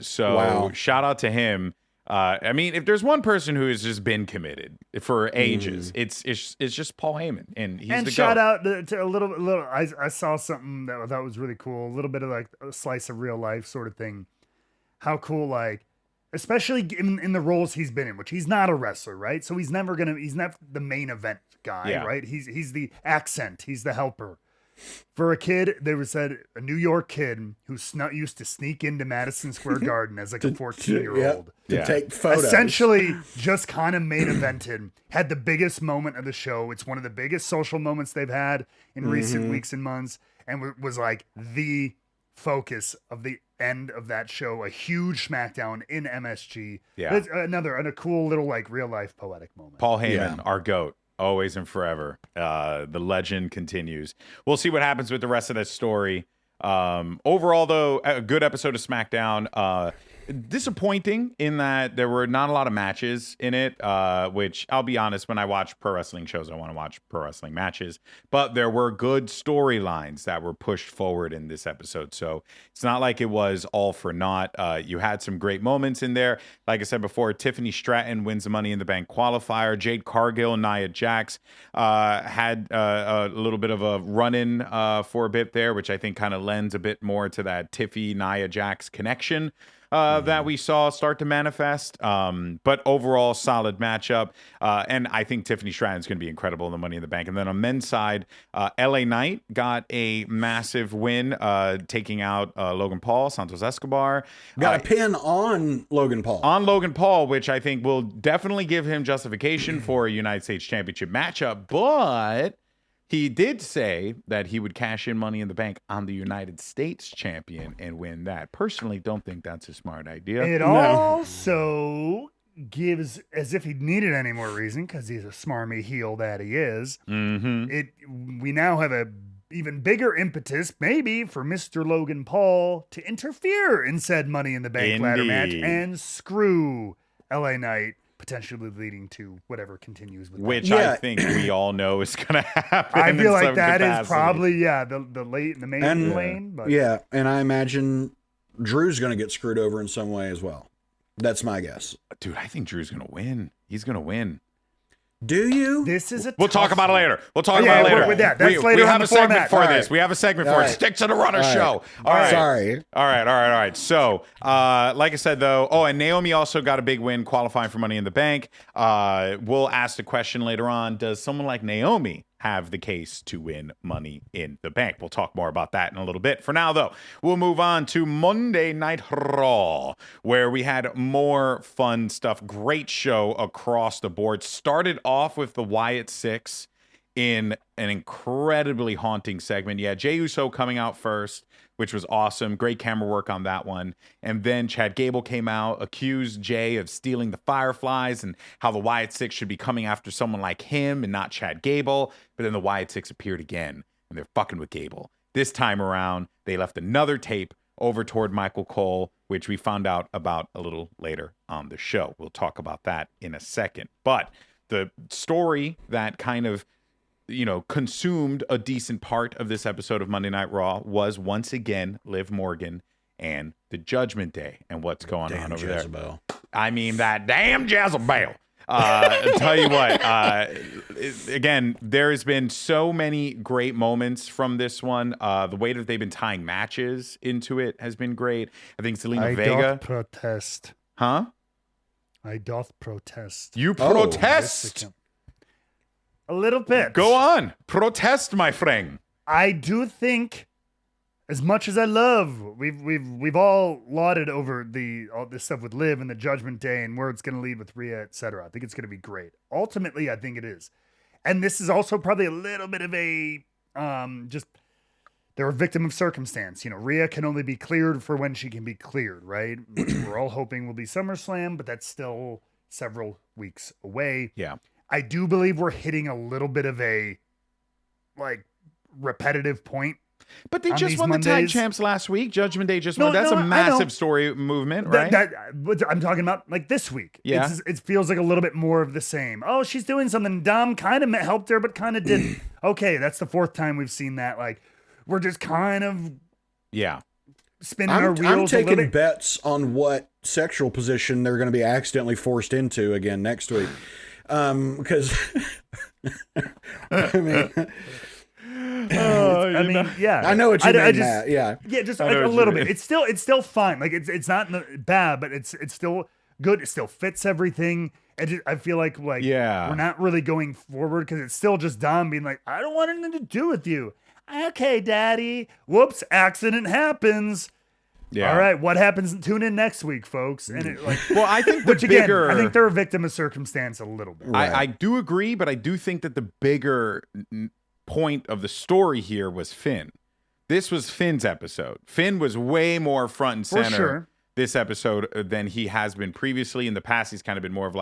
So shout out to him. I mean, if there's one person who has just been committed for ages, it's just Paul Heyman, and he's the shout GOAT. out to a little. I saw something that I thought was really cool. A little bit of like a slice of real life sort of thing. How cool, like especially in the roles he's been in, which he's not a wrestler, right? So he's not the main event guy, right? He's the accent, he's the helper. For a kid, they were said a New York kid who used to sneak into Madison Square Garden as like a 14-year-old to take photos. Essentially, just kind of main evented, had the biggest moment of the show. It's one of the biggest social moments they've had in recent weeks and months, and was like the focus of the end of that show. A huge SmackDown in MSG. Yeah, it's a cool little like real life poetic moment. Paul Heyman, our GOAT. Always and forever. The legend continues. We'll see what happens with the rest of this story. Overall, though, a good episode of SmackDown. Disappointing in that there were not a lot of matches in it, which I'll be honest, when I watch pro wrestling shows, I want to watch pro wrestling matches. But there were good storylines that were pushed forward in this episode. So it's not like it was all for naught. You had some great moments in there. Like I said before, Tiffany Stratton wins the Money in the Bank qualifier. Jade Cargill and Nia Jax had a little bit of a run-in for a bit there, which I think kind of lends a bit more to that Tiffy-Nia Jax connection that we saw start to manifest. But overall, solid matchup. And I think Tiffany Stratton's going to be incredible in the Money in the Bank. And then on men's side, LA Knight got a massive win, taking out Logan Paul, Santos Escobar. Got a pin on Logan Paul. On Logan Paul, which I think will definitely give him justification for a United States Championship matchup. But he did say that he would cash in Money in the Bank on the United States champion and win that. Personally, don't think that's a smart idea. It also gives, as if he needed any more reason, because he's a smarmy heel that he is, we now have a even bigger impetus, maybe, for Mr. Logan Paul to interfere in said Money in the Bank ladder match and screw LA Knight, potentially leading to whatever continues with which that. I think we all know is going to happen. I feel like that is probably the main lane. But and I imagine Drew's going to get screwed over in some way as well. That's my guess. Dude, I think Drew's going to win. He's going to win. Do you? This is We'll talk about it later. We'll talk about it later. With that. That's later we have on a the segment format. for this. We have a segment for it. Stick to the runner show. All right. Sorry. All right. So, like I said, though, and Naomi also got a big win qualifying for Money in the Bank. We'll ask the question later on. Does someone like Naomi have the case to win Money in the Bank? We'll talk more about that in a little bit. For now, though, we'll move on to Monday Night Raw, where we had more fun stuff. Great show across the board. Started off with the Wyatt Sicks in an incredibly haunting segment. Yeah, Jey Uso coming out first, which was awesome. Great camera work on that one. And then Chad Gable came out, accused Jey of stealing the Fireflies and how the Wyatt Sicks should be coming after someone like him and not Chad Gable. But then the Wyatt Sicks appeared again, and they're fucking with Gable. This time around, they left another tape over toward Michael Cole, which we found out about a little later on the show. We'll talk about that in a second. But the story that kind of, consumed a decent part of this episode of Monday Night Raw was once again Liv Morgan and the Judgment Day and what's going on over there. I mean, that damn Jezebel. I'll tell you what, again, there has been so many great moments from this one. The way that they've been tying matches into it has been great. I think Zelina Vega. I doth protest. Huh? I doth protest. You protest? A little bit. Go on. Protest, my friend. I do think, as much as I love, we've all lauded over all this stuff with Liv and the Judgment Day and where it's going to lead with Rhea, etc. I think it's going to be great. Ultimately, I think it is. And this is also probably a little bit of a they're a victim of circumstance. Rhea can only be cleared for when she can be cleared, right? Which we're all hoping will be SummerSlam, but that's still several weeks away. Yeah. I do believe we're hitting a little bit of a repetitive point. But they just won the tag champs last week. Judgment Day just won. That's a massive story movement, right? I'm talking about this week. Yeah. It feels like a little bit more of the same. Oh, she's doing something. Dom kind of helped her, but kind of didn't. Okay, that's the fourth time we've seen that. We're just kind of spinning our wheels. I'm taking bets on what sexual position they're going to be accidentally forced into again next week. Because I mean, yeah. I know what you mean, Matt. Yeah, just a little bit. It's still fun. It's not bad, but it's still good. It still fits everything. I feel like we're not really going forward because it's still just Dom being like, I don't want anything to do with you. Okay, Daddy. Whoops, accident happens. Yeah. All right, what happens? Tune in next week, folks. And I think I think they're a victim of circumstance a little bit. Right. I do agree, but I do think that the bigger point of the story here was Finn. This was Finn's episode. Finn was way more front and center this episode than he has been previously. In the past, he's kind of been more of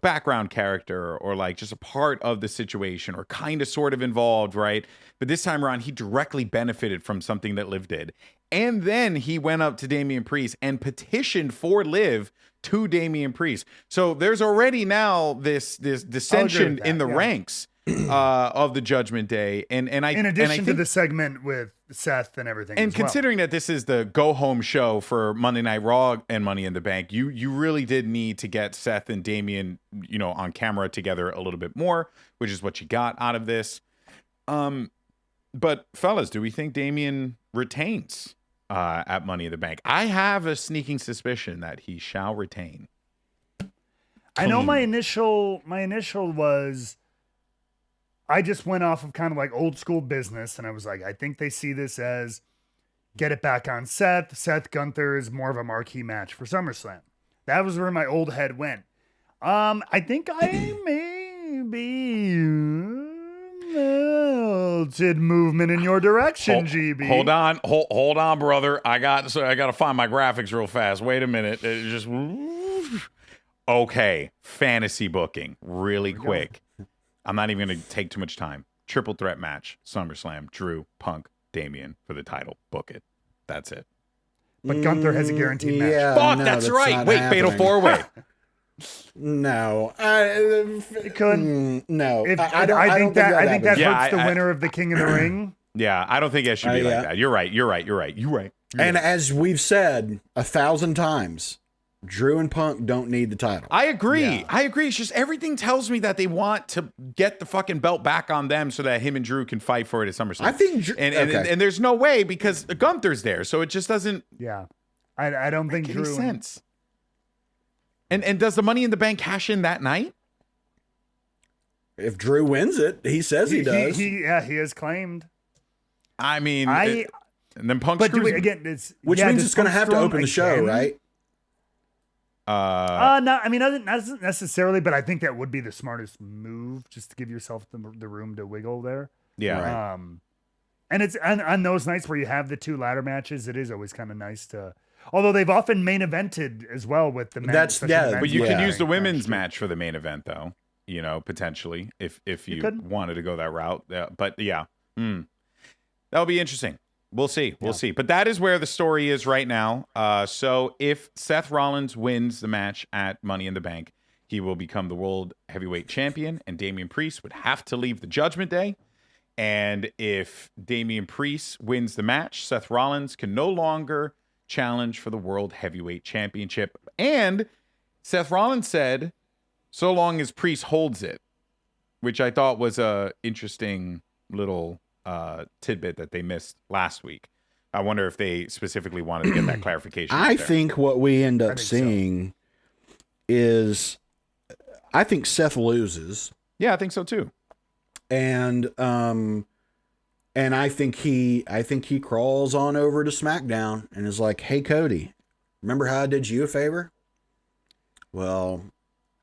background character or just a part of the situation or kind of sort of involved, right? But this time around, he directly benefited from something that Liv did. And then he went up to Damian Priest and petitioned for Liv to Damian Priest. So there's already now this dissension in the ranks of the Judgment Day. And I in addition and I think, to the segment with Seth and everything. And considering that this is the go-home show for Monday Night Raw and Money in the Bank, you really did need to get Seth and Damian, on camera together a little bit more, which is what you got out of this. But fellas, do we think Damian retains at Money in the Bank? I have a sneaking suspicion that he shall retain. I know my initial was, I just went off of kind of old school business, and I was like, I think they see this as get it back on Seth. Seth Gunther is more of a marquee match for SummerSlam. That was where my old head went. I think I may be melted movement in your direction, GB. Hold on, brother. I got to find my graphics real fast. Wait a minute. Okay, fantasy booking really quick. I'm not even going to take too much time. Triple threat match, SummerSlam, Drew, Punk, Damian for the title. Book it. That's it. But Gunther has a guaranteed match. Fuck, no, that's right. Wait, Fatal 4-Way. No. It could. No. I think that hurts the winner of the King of the Ring. Yeah, I don't think it should be like that. You're right. And as we've said 1,000 times, Drew and Punk don't need the title. I agree. Yeah. I agree. It's just everything tells me that they want to get the fucking belt back on them so that him and Drew can fight for it at SummerSlam. I think, and there's no way because Gunther's there, so it just doesn't. Yeah, I don't think Drew makes sense. And does the Money in the Bank cash in that night? If Drew wins it, he says he does. He has claimed. I mean, and then Punk. But again, which means it's going to have to open the show, right? No, I mean, not necessarily, but I think that would be the smartest move, just to give yourself the room to wiggle there. Yeah. Right. And it's on those nights where you have the two ladder matches, it is always kind of nice to. Although they've often main evented as well with the men. But you can use the women's match for the main event, though. Potentially if you wanted to go that route. But yeah, that'll be interesting. We'll see. We'll see. But that is where the story is right now. So if Seth Rollins wins the match at Money in the Bank, he will become the World Heavyweight Champion, and Damian Priest would have to leave the Judgment Day. And if Damian Priest wins the match, Seth Rollins can no longer challenge for the World Heavyweight Championship. And Seth Rollins said, so long as Priest holds it, which I thought was a interesting little tidbit that they missed last week. I wonder if they specifically wanted to get that clarification. I think what we end up seeing is, I think Seth loses. Yeah, I think so too. And I think he crawls on over to SmackDown and is like, "Hey Cody, remember how I did you a favor? Well,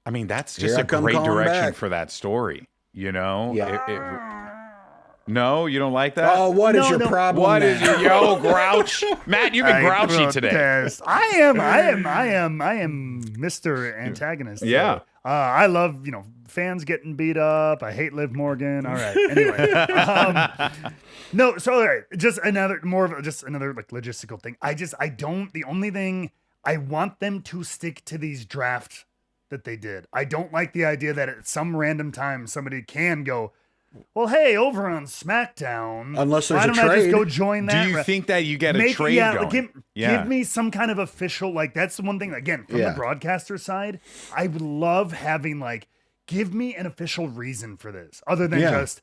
I mean, that's just a great direction for that story, you know? Yeah. No, you don't like that? Oh, what is your problem? What is your grouch? Matt, you've been grouchy today. I am Mr. Antagonist. Yeah. I love, fans getting beat up. I hate Liv Morgan. All right. Anyway. No, so all right. Just another like logistical thing. The only thing I want them to stick to these drafts that they did. I don't like the idea that at some random time somebody can go, well, hey, over on SmackDown, unless there's why don't I just go join that? Do you think that you get a trade going? Give me some kind of official, like, that's the one thing, again, from the broadcaster side, I would love having, like, give me an official reason for this, other than just,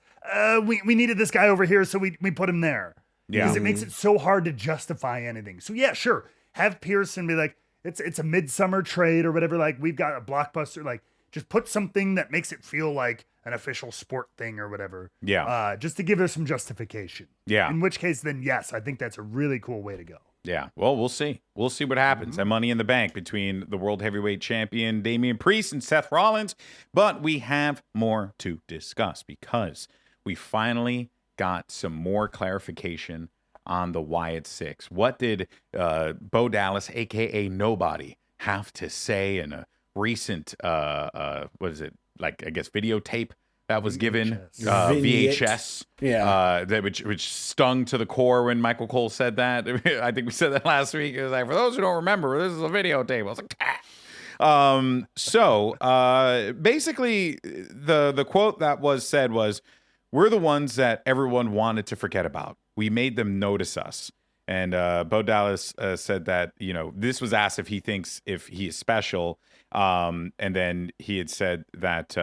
we needed this guy over here, so we put him there. Yeah. Because it makes it so hard to justify anything. So, yeah, sure, have Pearson be like, it's a midsummer trade or whatever, like, we've got a blockbuster, like, just put something that makes it feel like an official sport thing or whatever. Yeah. Just to give her some justification. Yeah. In which case, then, yes, I think that's a really cool way to go. Yeah. Well, we'll see. We'll see what happens. And Money in the Bank between the World Heavyweight Champion Damian Priest and Seth Rollins. But we have more to discuss because we finally got some more clarification on the Wyatt Sicks. What did Bo Dallas, a.k.a. Nobody, have to say in a recent, what is it? Like, I guess, videotape that was given, VHS, which stung to the core when Michael Cole said that. I think we said that last week. It was like, for those who don't remember, this is a videotape. I was like, basically, the quote that was said was, "We're the ones that everyone wanted to forget about. We made them notice us." And Bo Dallas said that, this was asked if he thinks if he is special. And then he had said that,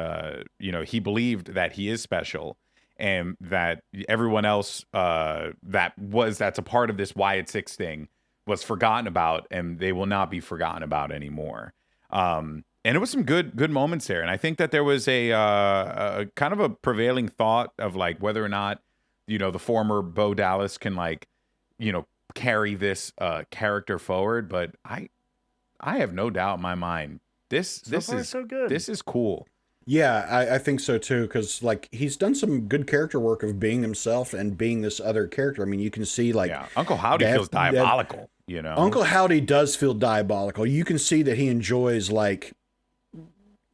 he believed that he is special and that everyone else that's a part of this Wyatt Sicks thing was forgotten about, and they will not be forgotten about anymore. And it was some good moments there. And I think that there was a kind of a prevailing thought of like whether or not, the former Bo Dallas can carry this character forward. But I have no doubt in my mind. This is so good. This is cool. Yeah, I think so too, because like he's done some good character work of being himself and being this other character. I mean, you can see like Uncle Howdy feels diabolical. Uncle Howdy does feel diabolical. You can see that he enjoys like,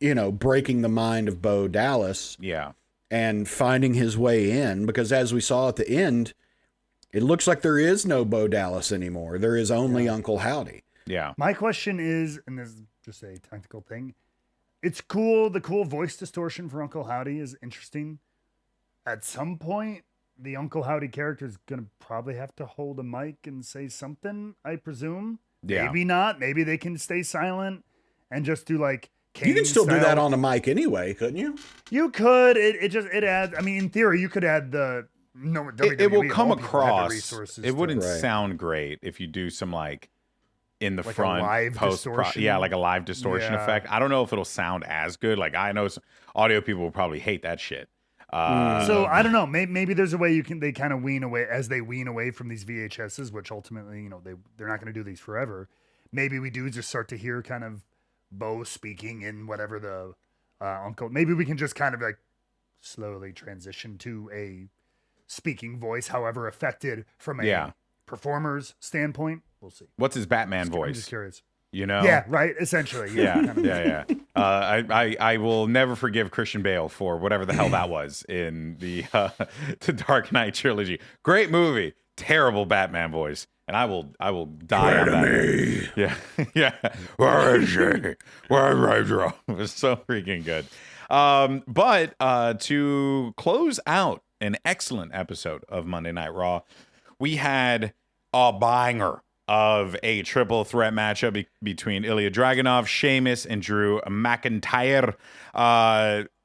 breaking the mind of Bo Dallas. Yeah, and finding his way in, because as we saw at the end, it looks like there is no Bo Dallas anymore. There is only Uncle Howdy. Yeah. My question is, and this is just a technical thing, it's cool. The cool voice distortion for Uncle Howdy is interesting. At some point, the Uncle Howdy character is going to probably have to hold a mic and say something, I presume. Yeah. Maybe not. Maybe they can stay silent and just do like Kane You can still style. do that on a mic anyway, couldn't you? You could. It adds, I mean, in theory, you could add the... No, WWE, it will come across. It wouldn't Right. sound great if you do some like in the Like a front live distortion? like a live distortion effect. I don't know if it'll sound as good. Like I know some audio people will probably hate that shit. So I don't know. Maybe there's a way they kind of wean away from these VHSs, which ultimately they're not going to do these forever. Maybe we do just start to hear kind of Bo speaking in whatever the uncle. Maybe we can just kind of like slowly transition to a speaking voice, however affected from a performer's standpoint. We'll see. What's his Batman voice? I'm just curious. Yeah, right. Essentially. Yeah. I will never forgive Christian Bale for whatever the hell that was in the Dark Knight trilogy. Great movie. Terrible Batman voice. and I will die on that. Yeah, yeah. Where is she? Where is she? It was so freaking good. But to close out an excellent episode of Monday Night Raw, we had a banger of a triple threat matchup between Ilya Dragunov, Sheamus, and Drew McIntyre.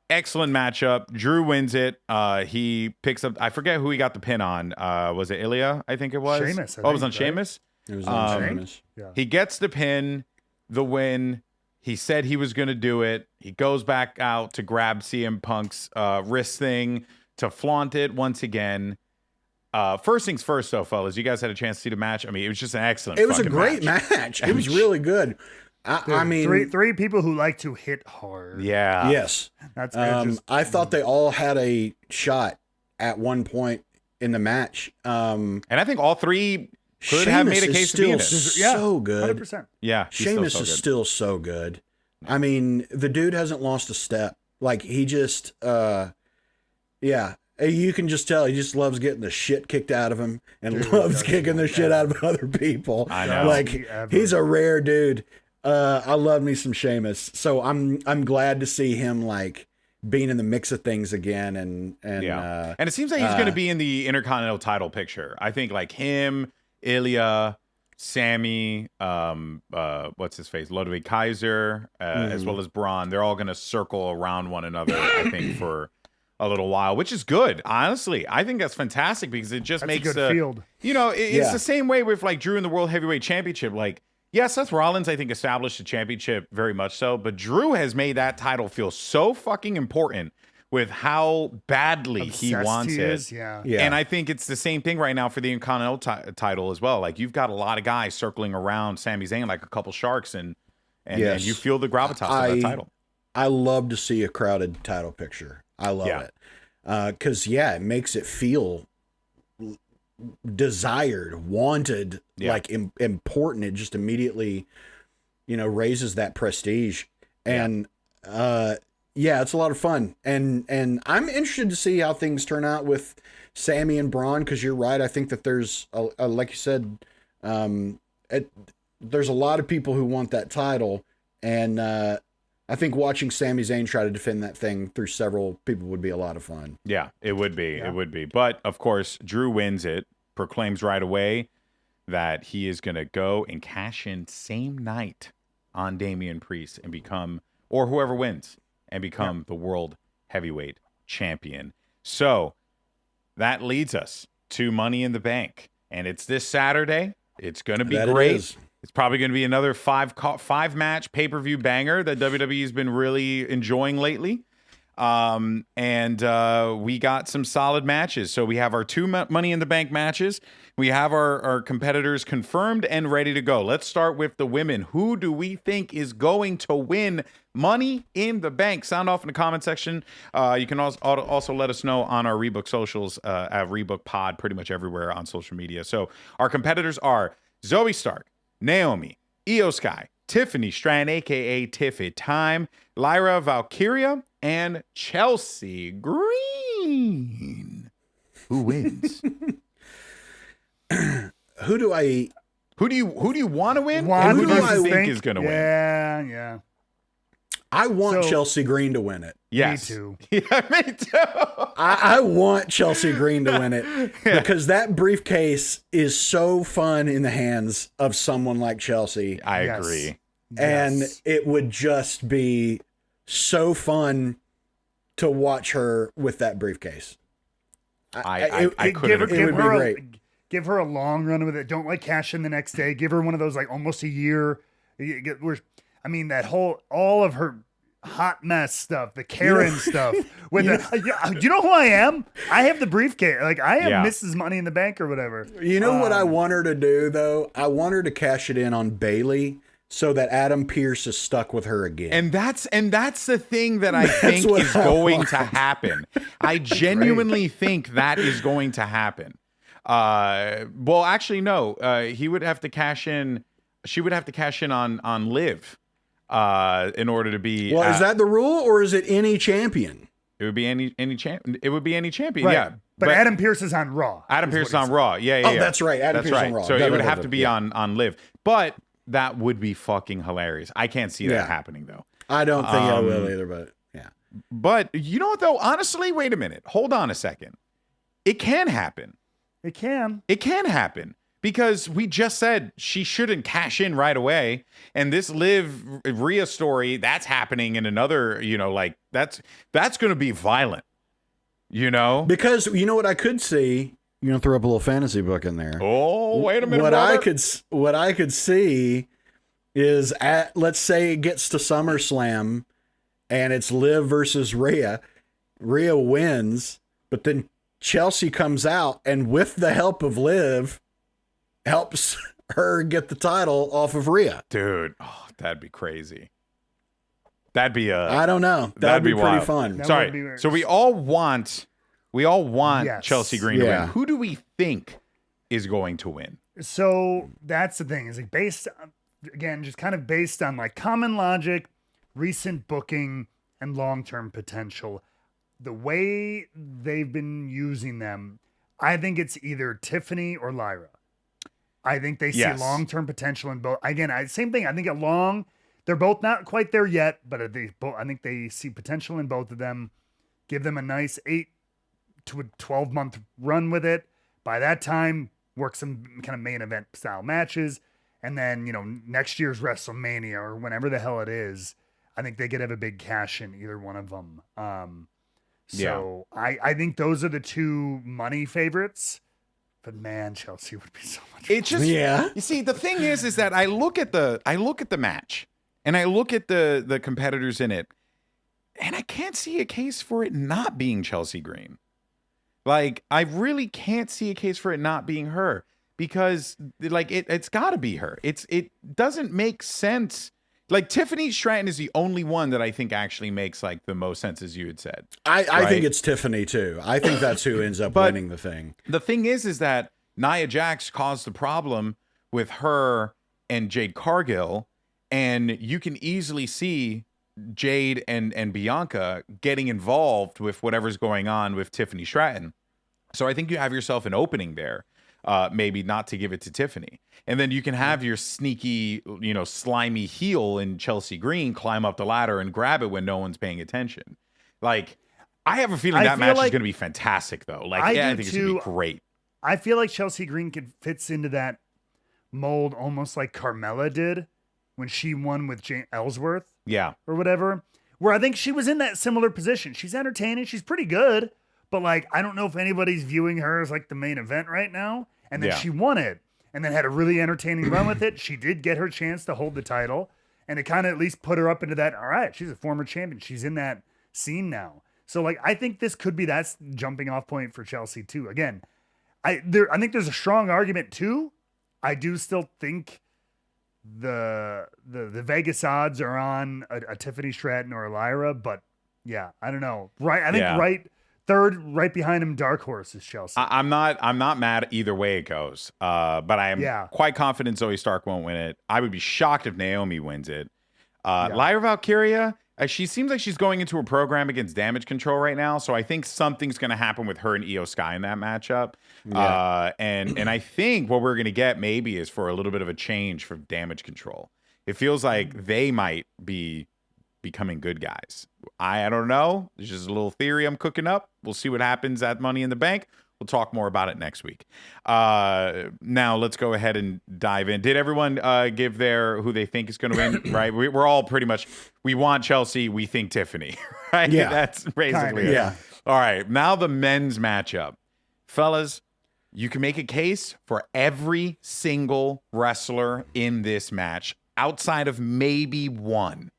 Excellent matchup. Drew wins it. He picks up, I forget who he got the pin on. Was it Ilya? I think it was. Sheamus. It was on Sheamus? It was on Sheamus. Yeah. He gets the pin, the win. He said he was going to do it. He goes back out to grab CM Punk's wrist thing to flaunt it once again. First things first, though, fellas. You guys had a chance to see the match. I mean, it was just an excellent. It was a great match. It was really good. I mean, three people who like to hit hard. Yeah. Yes. That's good. I thought they all had a shot at one point in the match. And I think all three could Sheamus have made a case to be in it. So good. 100%. Yeah. Sheamus is still so good. I mean, the dude hasn't lost a step. Like, he just, yeah. You can just tell he just loves getting the shit kicked out of him and loves kicking the shit out of other people. I know. Like, he's a rare dude. I love me some Sheamus. So I'm glad to see him, like, being in the mix of things again. And it seems like he's going to be in the Intercontinental title picture. I think, like, him, Ilya, Sammy, what's his face, Ludwig Kaiser, as well as Braun. They're all going to circle around one another, I think, for a little while, which is good. Honestly, I think that's fantastic because it just makes a good field. You know, it's the same way with like Drew in the World Heavyweight Championship. Like, yeah, Seth Rollins, I think, established the championship very much so, but Drew has made that title feel so fucking important with how badly he wants it. Yeah. And I think it's the same thing right now for the Intercontinental title as well. Like, you've got a lot of guys circling around Sami Zayn like a couple sharks, and you feel the gravitas of that title. I love to see a crowded title picture. I love it. Because, it makes it feel desired, wanted, like important. It just immediately, raises that prestige. And, it's a lot of fun. And I'm interested to see how things turn out with Sammy and Braun, because you're right. I think that there's, like you said, there's a lot of people who want that title. And, I think watching Sami Zayn try to defend that thing through several people would be a lot of fun. Yeah, it would be. Yeah. It would be. But, of course, Drew wins it, proclaims right away that he is going to go and cash in same night on Damian Priest and become, or whoever wins, and become the World Heavyweight Champion. So that leads us to Money in the Bank. And it's this Saturday. It's going to be great. It's probably going to be another five-match pay-per-view banger that WWE's been really enjoying lately. And we got some solid matches. So we have our two Money in the Bank matches. We have our competitors confirmed and ready to go. Let's start with the women. Who do we think is going to win Money in the Bank? Sound off in the comment section. You can also let us know on our Rebook socials at Rebook Pod, pretty much everywhere on social media. So our competitors are Zoe Stark, Naomi, Io Sky, Tiffany Stratton, a.k.a. Tiffy Time, Lyra Valkyria, and Chelsea Green. Who wins? Who do you want to win? Who do you think is going to win? Yeah. I want Chelsea Green to win it. Yes. Me too. Yeah, me too. I want Chelsea Green to win it because that briefcase is so fun in the hands of someone like Chelsea. I agree. And it would just be so fun to watch her with that briefcase. I couldn't agree. It would be great. Give her a long run with it. Don't cash in the next day. Give her one of those almost a year. That all of her hot mess stuff, the Karen stuff. With do you know who I am? I have the briefcase. I am Mrs. Money in the Bank or whatever. You know what I want her to do though? I want her to cash it in on Bayley so that Adam Pearce is stuck with her again. And that's the thing that I think is going to happen. I genuinely think that is going to happen. Well, actually, no. He would have to cash in. She would have to cash in on Liv, in order to be. Well, is that the rule, or is it any champion? It would be any champ. It would be any champion. Right. Yeah. But Adam Pearce is on Raw. Adam Pearce is on Raw. Yeah. Oh, that's right. Adam Pearce on Raw. So it would have to be on Liv. But that would be fucking hilarious. I can't see that happening though. I don't think I will either, but yeah. But you know what though? Honestly, wait a minute. Hold on a second. It can happen. It can. It can happen. Because we just said she shouldn't cash in right away. And this Liv Rhea story, that's happening in another, that's going to be violent, Because you know what I could see? Throw up a little fantasy book in there. Oh, wait a minute. What I could see is let's say it gets to SummerSlam and it's Liv versus Rhea. Rhea wins, but then Chelsea comes out and with the help of Liv, helps her get the title off of Rhea. Dude, that'd be crazy. That'd be I don't know. That'd be pretty wild. fun. Sorry. So we all want Yes. Chelsea Green to win. Who do we think is going to win? So that's the thing. Is like based on like common logic, recent booking, and long-term potential. The way they've been using them, I think it's either Tiffany or Lyra. I think they see long-term potential in both. Again, same thing. I think they're both not quite there yet, but I think they see potential in both of them. Give them a nice 8 to a 12-month run with it. By that time, work some kind of main event style matches. And then, next year's WrestleMania or whenever the hell it is, I think they could have a big cash in either one of them. I think those are the two money favorites. But man, Chelsea would be so much fun. It's just You see, the thing is that I look at the match and I look at the competitors in it, and I can't see a case for it not being Chelsea Green. Like, I really can't see a case for it not being her because it's got to be her. It doesn't make sense. Like, Tiffany Stratton is the only one that I think actually makes like the most sense, as you had said. I think it's Tiffany too. I think that's who ends up winning the thing. The thing is that Nia Jax caused the problem with her and Jade Cargill, and you can easily see Jade and Bianca getting involved with whatever's going on with Tiffany Stratton. So I think you have yourself an opening there. Maybe not to give it to Tiffany. And then you can have your sneaky, slimy heel in Chelsea Green climb up the ladder and grab it when no one's paying attention. Like, I have a feeling that match is going to be fantastic, though. Like, I think it's going to be great. I feel like Chelsea Green fits into that mold almost like Carmella did when she won with Jane Ellsworth. Yeah. Or whatever. Where I think she was in that similar position. She's entertaining. She's pretty good. But, like, I don't know if anybody's viewing her as, like, the main event right now. And then she won it and then had a really entertaining run with it. She did get her chance to hold the title. And it kind of at least put her up into that, all right, she's a former champion. She's in that scene now. So, like, I think this could be that jumping off point for Chelsea, too. Again, I think there's a strong argument, too. I do still think the Vegas odds are on a Tiffany Stratton or a Lyra. But, yeah, I don't know. Third, right behind him, dark horse is Chelsea. I'm not mad either way it goes. But I am quite confident Zoe Stark won't win it. I would be shocked if Naomi wins it. Lyra Valkyria, she seems like she's going into a program against Damage Control right now. So I think something's going to happen with her and Io Sky in that matchup. Yeah. And I think what we're going to get maybe is for a little bit of a change for Damage Control. It feels like they might be becoming good guys. I don't know. There's just a little theory I'm cooking up. We'll see what happens at Money in the Bank. We'll talk more about it next week. Now let's go ahead and dive in. Did everyone give their who they think is going to win? Right. We're all pretty much, we want Chelsea. We think Tiffany. Right. Yeah. That's basically it. Yeah. All right. Now the men's matchup. Fellas, you can make a case for every single wrestler in this match outside of maybe one.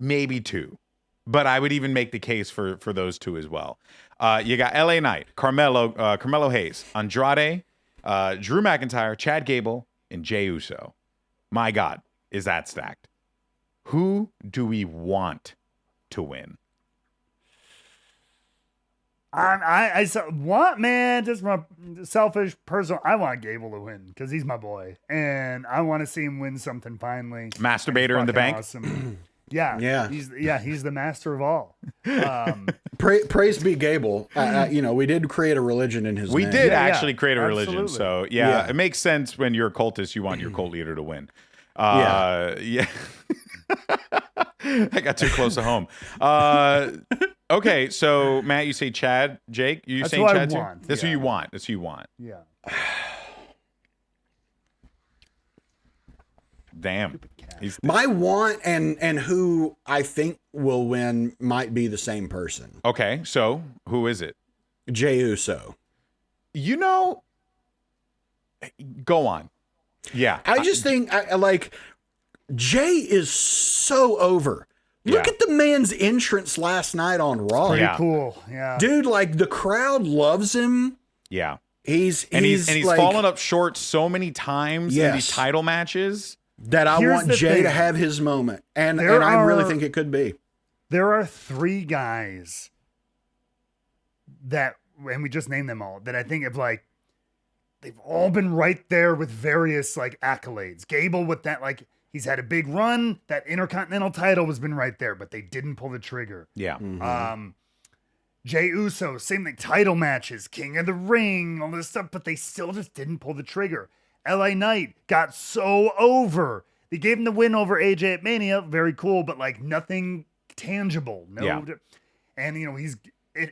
Maybe two, but I would even make the case for those two as well. You got LA Knight, Carmelo Hayes, Andrade, Drew McIntyre, Chad Gable, and Jey Uso. My God, is that stacked? Who do we want to win? I want, man, just my selfish personal. I want Gable to win because he's my boy, and I want to see him win something finally. Masturbator in the bank. Awesome. Yeah. He's the master of all. Praise be Gable. We did create a religion in his name. We did actually create a religion. Absolutely. So it makes sense when you're a cultist, you want your cult leader to win. Yeah. I got too close to home. Okay, so Matt, you say Chad. Jake, you saying Chad too? That's who you want. That's who you want. Yeah. Damn. My want and who I think will win might be the same person. Okay, so who is it? Jey Uso. Go on. Yeah. I just think Jay is so over. Look at the man's entrance last night on Raw. Pretty cool. Yeah. Dude, the crowd loves him. Yeah. He's fallen up short so many times in these title matches. That I want Jay to have his moment. And I really think it could be. There are 3 guys and we just named them all, that I think of they've all been right there with various accolades. Gable with that, he's had a big run. That Intercontinental title has been right there, but they didn't pull the trigger. Yeah. Mm-hmm. Jey Uso, same thing, title matches, King of the Ring, all this stuff, but they still just didn't pull the trigger. LA Knight got so over. They gave him the win over AJ at Mania. Very cool, but nothing tangible. And he's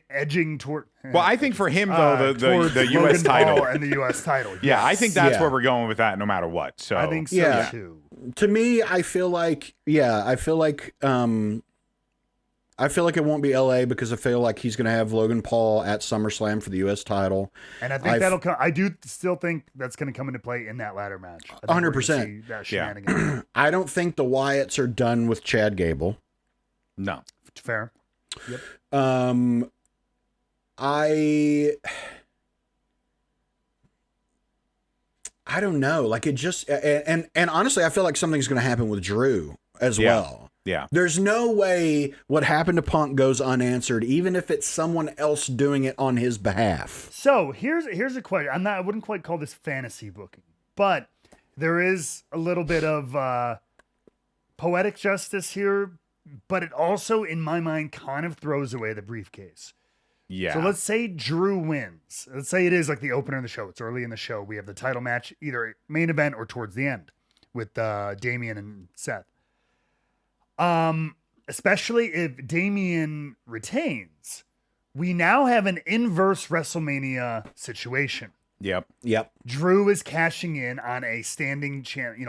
edging toward. Well, I think for him though, the U.S. title Paul and the U.S. title. Yeah, I think that's where we're going with that, no matter what. So I think so too. To me, I feel like it won't be LA because I feel like he's going to have Logan Paul at SummerSlam for the U.S. title. And I think that'll come. I do still think that's going to come into play in that ladder match. 100%. That shenanigan. I don't think the Wyatts are done with Chad Gable. No. Fair. Yep. I don't know. It just and honestly, I feel like something's going to happen with Drew as well. Yeah. There's no way what happened to Punk goes unanswered, even if it's someone else doing it on his behalf. So here's a question. I wouldn't quite call this fantasy booking, but there is a little bit of poetic justice here, but it also, in my mind, kind of throws away the briefcase. Yeah. So let's say Drew wins. Let's say it is the opener of the show. It's early in the show. We have the title match, either main event or towards the end with Damian and Seth. Especially if Damian retains, we now have an inverse WrestleMania situation. Yep. Drew is cashing in on a standing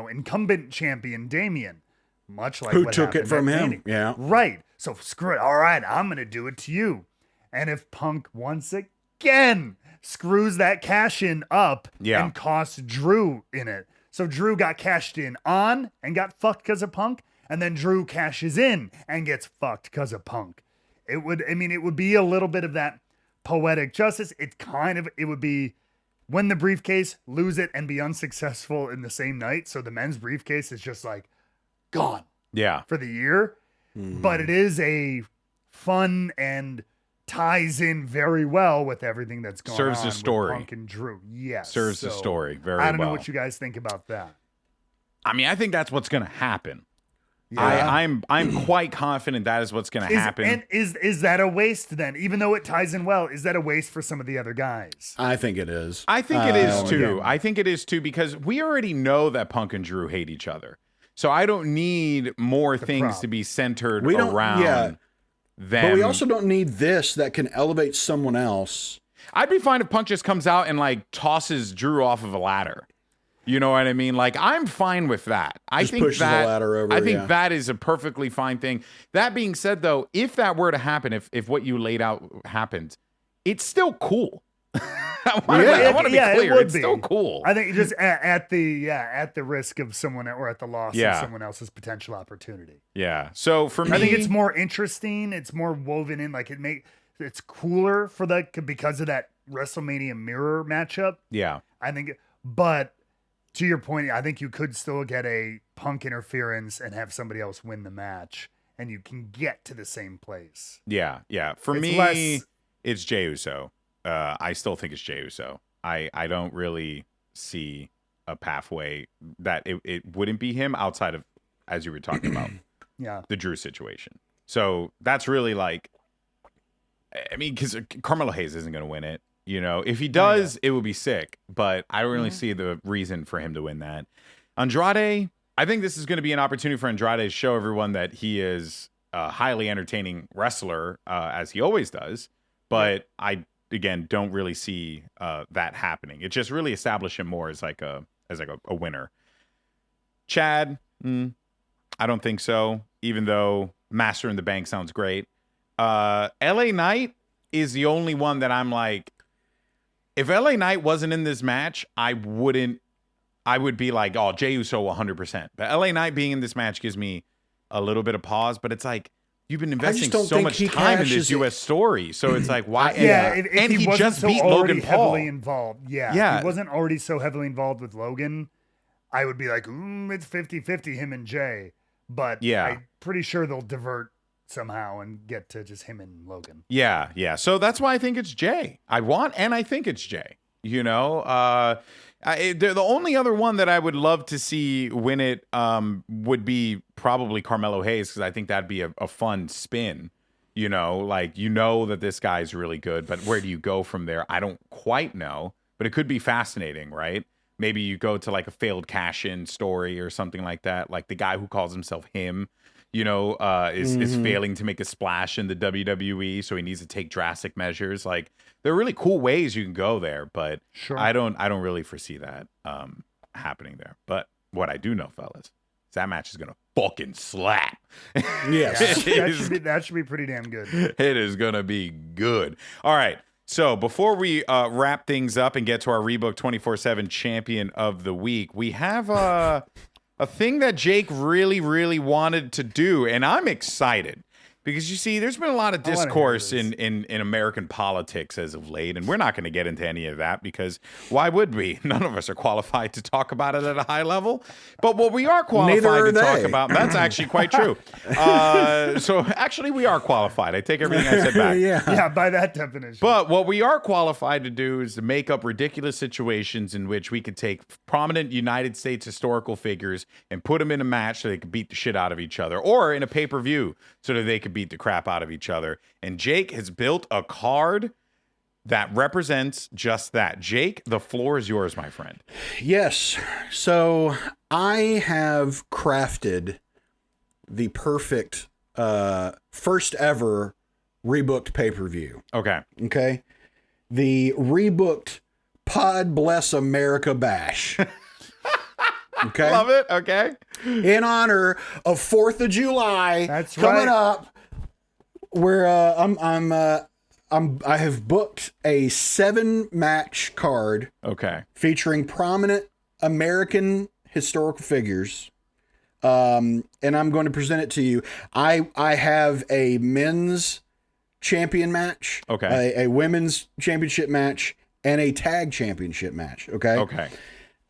incumbent champion Damian, much like who what took it from him. Mania. Yeah. Right. So screw it. All right, I'm going to do it to you. And if Punk once again screws that cash in up and costs Drew in it. So Drew got cashed in on and got fucked because of Punk. And then Drew cashes in and gets fucked because of Punk. It would be a little bit of that poetic justice. It would be win the briefcase, lose it, and be unsuccessful in the same night. So the men's briefcase is just gone. Yeah. For the year. Mm. But it is a fun and ties in very well with everything that's going on. Serves the story. With Punk and Drew. Yes. Serves the story very well. I don't know what you guys think about that. I think that's what's going to happen. Yeah. I'm quite confident that is what's going to happen. And is that a waste then? Even though it ties in well, is that a waste for some of the other guys? I think it is. I think it is too. I think it is too because we already know that Punk and Drew hate each other. So I don't need more things to be centered around them. But we also don't need this that can elevate someone else. I'd be fine if Punk just comes out and tosses Drew off of a ladder. You know what I mean? I'm fine with that. I think pushes the ladder over. I think that is a perfectly fine thing. That being said, though, if that were to happen, if what you laid out happened, it's still cool. I want to be clear. It's still cool. I think just at the risk of someone or at the loss of someone else's potential opportunity. Yeah. So for me, I think it's more interesting. It's more woven in. It's cooler for because of that WrestleMania mirror matchup. Yeah. I think, but. To your point, I think you could still get a Punk interference and have somebody else win the match, and you can get to the same place. Yeah. For me, it's Jey Uso. I still think it's Jey Uso. I don't really see a pathway that it wouldn't be him outside of, as you were talking about, the Drew situation. So that's really like, I mean, because Carmelo Hayes isn't going to win it. You know, if he does, it would be sick. But I don't really see the reason for him to win that. Andrade, I think this is going to be an opportunity for Andrade to show everyone that he is a highly entertaining wrestler, as he always does. But I, again, don't really see that happening. It just really established him more as like a winner. Chad, I don't think so. Even though Master in the Bank sounds great. LA Knight is the only one that I'm like, if LA Knight wasn't in this match, I would be like, oh, Jey Uso 100%. But LA Knight being in this match gives me a little bit of pause, but it's like, you've been investing so much time in this U.S. story. So it's like, why? If he just beat Logan Paul. Involved. Yeah. If he wasn't already so heavily involved with Logan, I would be like, it's 50-50 him and Jay. But I'm pretty sure they'll divert somehow and get to just him and Logan. Yeah. So that's why I think it's Jay. I think it's Jay. You know, the only other one that I would love to see win it would be probably Carmelo Hayes, because I think that'd be a fun spin. You know, like, you know that this guy's really good, but where do you go from there? I don't quite know, but it could be fascinating, right? Maybe you go to like a failed cash-in story or something like that. Like the guy who calls himself him, you know, is failing to make a splash in the WWE, so he needs to take drastic measures. Like, there are really cool ways you can go there, but I don't really foresee that happening there. But what I do know, fellas, is that match is gonna fucking slap. Yes, that should be pretty damn good. It is gonna be good. All right. So before we wrap things up and get to our Rebooked 24/7 Champion of the Week, we have a thing that Jake really, really wanted to do, and I'm excited. Because, you see, there's been a lot of discourse in American politics as of late, and we're not going to get into any of that because why would we? None of us are qualified to talk about it at a high level. But what we are qualified to talk about, that's actually quite true. So, actually, we are qualified. I take everything I said back. Yeah, by that definition. But what we are qualified to do is to make up ridiculous situations in which we could take prominent United States historical figures and put them in a match so they could beat the shit out of each other, or in a pay-per-view so that they could beat the crap out of each other. And Jake has built a card that represents just that. Jake, the floor is yours, my friend. Yes. So I have crafted the perfect first ever Rebooked pay-per-view. Okay. The Rebooked Pod Bless America Bash. Okay. Love it. Okay. In honor of 4th of July. That's coming right. up. Where I have booked a 7-match card. Okay. Featuring prominent American historical figures. And I'm going to present it to you. I have a men's champion match. Okay. A women's championship match and a tag championship match. Okay. Okay.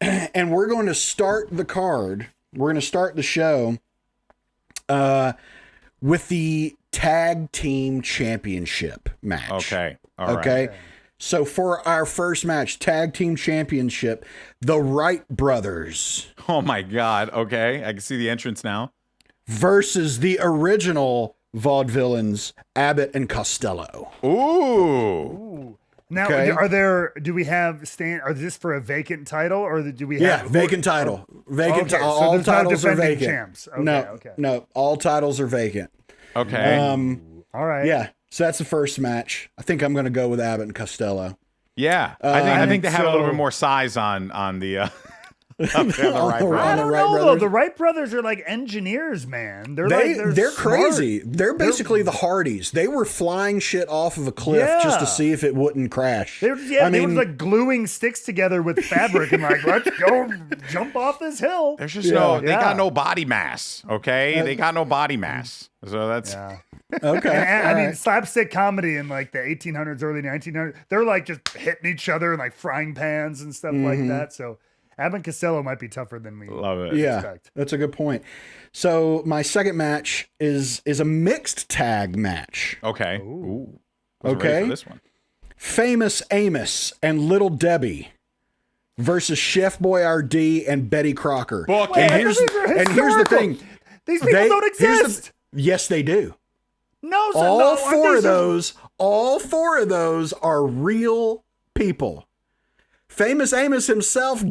And we're going to start the card. We're going to start the show with the tag team championship match. Okay. All okay. Right. So for our first match, tag team championship, the Wright brothers. Oh my God. Okay. I can see the entrance now. Versus the original vaudevillains, Abbott and Costello. Ooh. Now, do we have are this for a vacant title, or do we have... Yeah, vacant title. Vacant. Okay, all so titles are vacant. Champs. Okay, no, all titles are vacant. Okay. All right. Yeah, so that's the first match. I think I'm going to go with Abbott and Costello. Yeah, I think they have a little bit more size on the the Wright brothers. The Wright brothers are like engineers, man. They're crazy. They're basically the Hardys. They were flying shit off of a cliff just to see if it wouldn't crash. They were like gluing sticks together with fabric and like, let's go jump off this hill. There's just they got no body mass. Okay, they got no body mass. So that's okay. I mean, slapstick comedy in like the 1800s, early 1900s. They're like just hitting each other in like frying pans and stuff like that. So Abbott and Costello might be tougher than we expect. That's a good point. So my second match is a mixed tag match. Okay. Ooh. Okay. For this one. Famous Amos and Little Debbie versus Chef Boyardee and Betty Crocker. And here's the thing. These people don't exist. Yes, they do. No, All four of those are real people. Famous Amos himself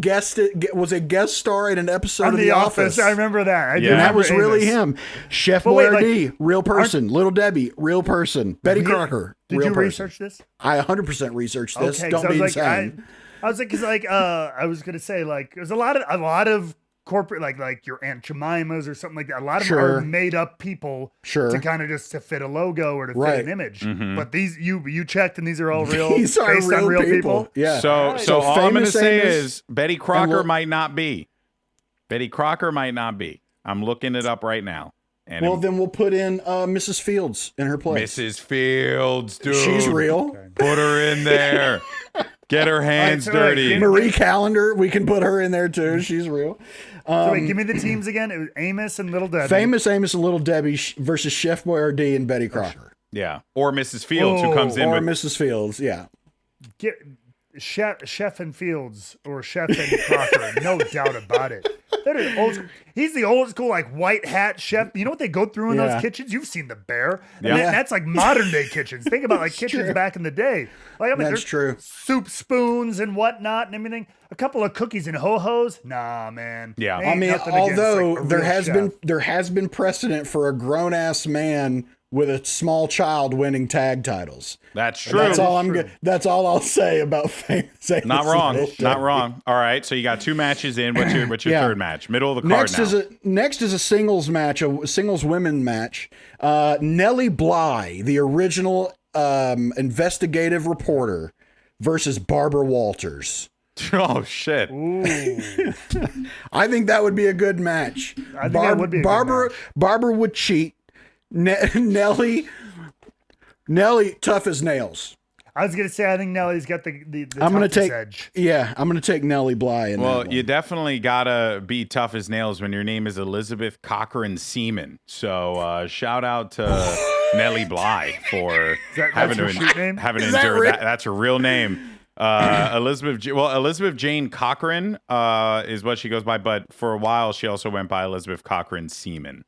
was a guest star in an episode of The Office. I remember that. And that was really him. Chef Boyardee, real person. Little Debbie, real person. Betty Crocker, real person. Did you research this? I 100% researched this. Okay, Don't be insane. I was like, because I was gonna say there's a lot of corporate like your Aunt Jemima's or something like that. A lot of them are made up people to kind of just to fit a logo or to fit an image. But these you checked and these are all real. These are based on real people. Yeah. So all I'm gonna say is Betty Crocker might not be. Betty Crocker might not be. I'm looking it up right now. And then we'll put in Mrs. Fields in her place. Mrs. Fields, dude. She's real. Okay. Put her in there. Get her hands dirty. Marie Callender, we can put her in there too. She's real. So wait, give me the teams again. It was Amos and Little Debbie. Famous Amos and Little Debbie versus Chef Boyardee and Betty Crocker. Yeah. Or Mrs. Fields, who comes in or with Mrs. Fields, yeah. Chef and Fields or Chef and Crocker, no doubt about it. He's the old school like white hat chef. You know what they go through in those kitchens? You've seen the Bear. And that's like modern day kitchens. Think about like kitchens back in the day. Like That's true. Soup spoons and whatnot and everything. A couple of cookies and ho-hos. Nah, man. Yeah. Ain't I mean, nothing although against, there has been precedent for a grown ass man with a small child winning tag titles. That's true. That's all I'll say about Famous Amos. Not wrong. Not wrong. All right. So you got 2 matches in. What's your third match? Middle of the card Next is a singles match, a singles women match. Nellie Bly, the original investigative reporter, versus Barbara Walters. Oh shit! Ooh. I think that would be a good match. I think that would be a good match. Barbara would cheat. Nelly, tough as nails. I was gonna say I think Nellie's got the I'm gonna take edge. Yeah, I'm gonna take Nellie Bly. Well, you definitely gotta be tough as nails when your name is Elizabeth Cochran Seaman. So shout out to Nellie Bly for having to endure that. That's her real name. Elizabeth Jane Cochran is what she goes by, but for a while she also went by Elizabeth Cochran Seaman.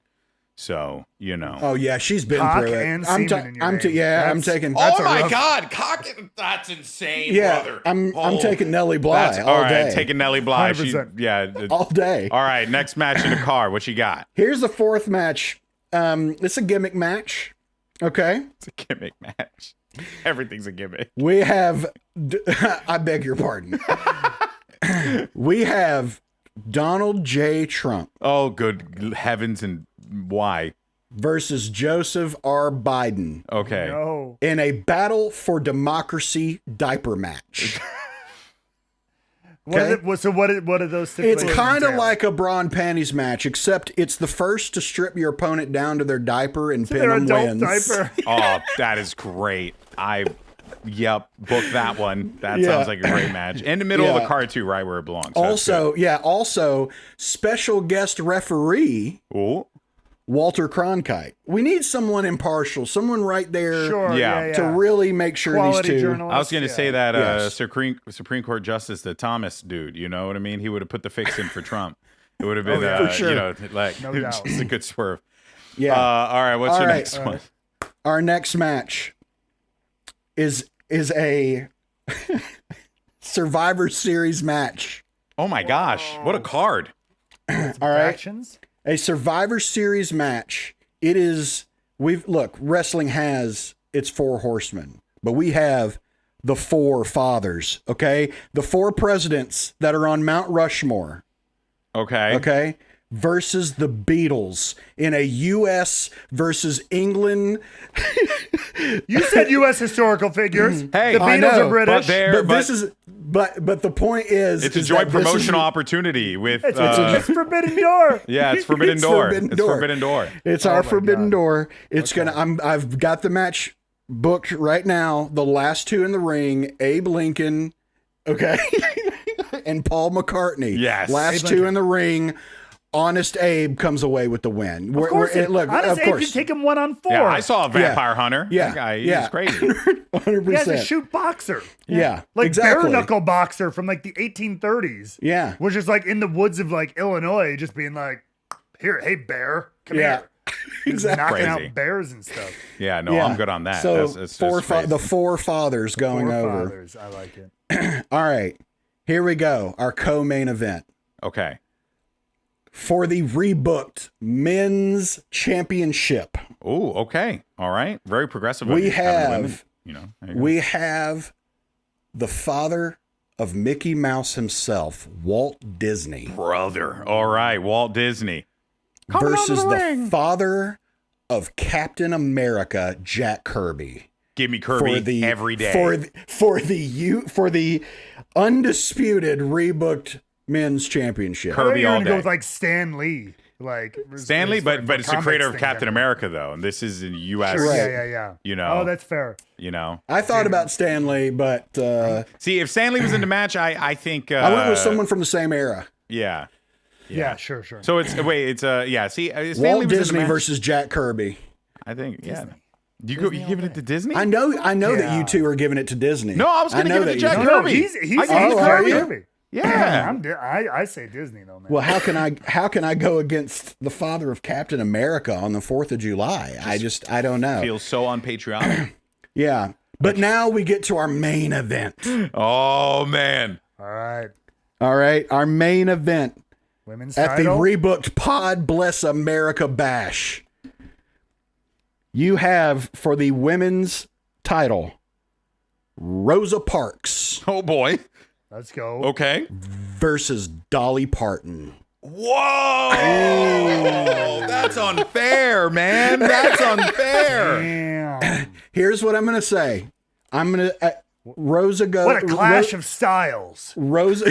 So, you know. Oh yeah, she's been Cock through it. And I'm taking. God, cock! That's insane, brother. I'm taking Nellie Bly all day. Taking Nellie Bly. All day. All right, next match in the card. What you got? Here's the 4th match. It's a gimmick match. Okay, it's a gimmick match. Everything's a gimmick. We have. I beg your pardon. We have Donald J. Trump. Oh, good heavens, and why? Versus Joseph R. Biden. Okay. No. In a battle for democracy diaper match. What are those stipulations? It's kind of like a bra and panties match, except it's the first to strip your opponent down to their diaper and pin them wins. Diaper. Oh, that is great. Book that one. That sounds like a great match. In the middle of the card too, right where it belongs. So Also, special guest referee. Ooh. Walter Cronkite. We need someone impartial, someone right there to really make sure Quality these two. I was going to say that Supreme Court Justice, the Thomas dude, you know what I mean? He would have put the fix in for Trump. It would have been, for sure. No doubt. Just a good swerve. Yeah. All right. What's your next one? Our next match is a Survivor Series match. Oh my gosh. What a card. All right. Factions? A Survivor Series match. It is, wrestling has its 4 horsemen, but we have the 4 fathers, okay? The 4 presidents that are on Mount Rushmore. Okay. Okay? Versus the Beatles in a U.S. versus England. You said U.S. historical figures. Hey, the Beatles are British. But the point is, it's a joint promotional opportunity with. It's Forbidden Door. Yeah, it's Forbidden Door. It's Forbidden Door. It's our Forbidden Door. It's I've got the match booked right now. The last 2 in the ring: Abe Lincoln, okay, and Paul McCartney. Yes, last 2 in the ring. Honest Abe comes away with the win. Of course, Honest Abe can take him 1-on-4. Yeah, I saw a Vampire Hunter. Yeah, that guy, he's crazy. 100%. He has a shoot boxer. Yeah, like exactly. bare knuckle boxer from like the 1830s. Yeah, which is like in the woods of like Illinois, just being like, "Here, hey bear." Come Yeah. here. He's Exactly. knocking Crazy. out bears and stuff. Yeah, no, Yeah. I'm good on that. So That's crazy. the four fathers going over. Forefathers. I like it. All right, here we go. Our co-main event Okay. for the Rebooked Men's Championship. Oh, okay. All right. Very progressive. of We you, having women, have you know, there you go. we have the father of Mickey Mouse himself, Walt Disney, brother. All right, Walt Disney. Coming versus onto the the ring. father of Captain America, Jack Kirby. Give me Kirby every day. for the undisputed Rebooked Men's Championship. Kirby You're all gonna go day. with like Stan Lee. Like Stanley, as but it's the comics creator of thing, Captain I mean. America, though, and this is in U.S. Sure, Right. yeah. You know. Oh, that's fair. You know. I thought about Stanley, but See, if Stanley was in the match, I think I went with someone from the same era. Yeah. Yeah, sure. So it's yeah. See, Stanley Walt was in Disney the match. versus Jack Kirby. I think yeah. You giving it to Disney? I know that Yeah. you two are giving it to Disney. No, I was going to know give it that to you Jack do. No, Kirby. he's I gave it to are Kirby. you? Yeah. I say Disney though, man. Well, how can I go against the father of Captain America on the 4th of July? I don't know. Feels so unpatriotic. Yeah. But now we get to our main event. Oh man. All right, All right, our main event women's at the title. Rebooked Pod Bless America Bash. You have for the women's title Rosa Parks Oh boy. Let's go. Okay. versus Dolly Parton. Whoa! That's unfair, man. That's unfair. Damn. Here's what I'm going to say. I'm going to Rosa go. What a clash of styles. Rosa.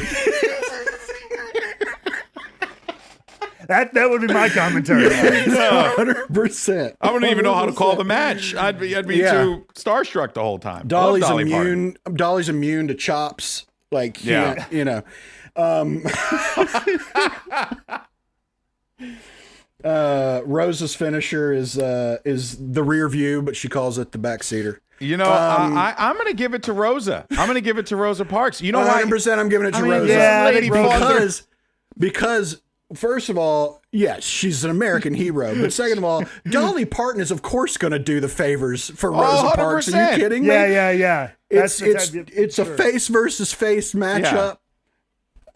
That would be my commentary. 100%. I wouldn't even know how to call the match. I'd be Yeah. too starstruck the whole time. Dolly's Love Dolly Parton. immune. Dolly's immune to chops. Like Yeah. you know. Rosa's finisher is the rear view, but she calls it the backseater. You know, I'm going to give it to Rosa. I'm going to give it to Rosa Parks. You know why? 100%. I'm giving it to I mean, Rosa. yeah, lady because first of all, yes, she's an American hero. But second of all, Dolly Parton is of course going to do the favors for Rosa Parks. Are you 100%. kidding me? Yeah. It's a face versus face matchup.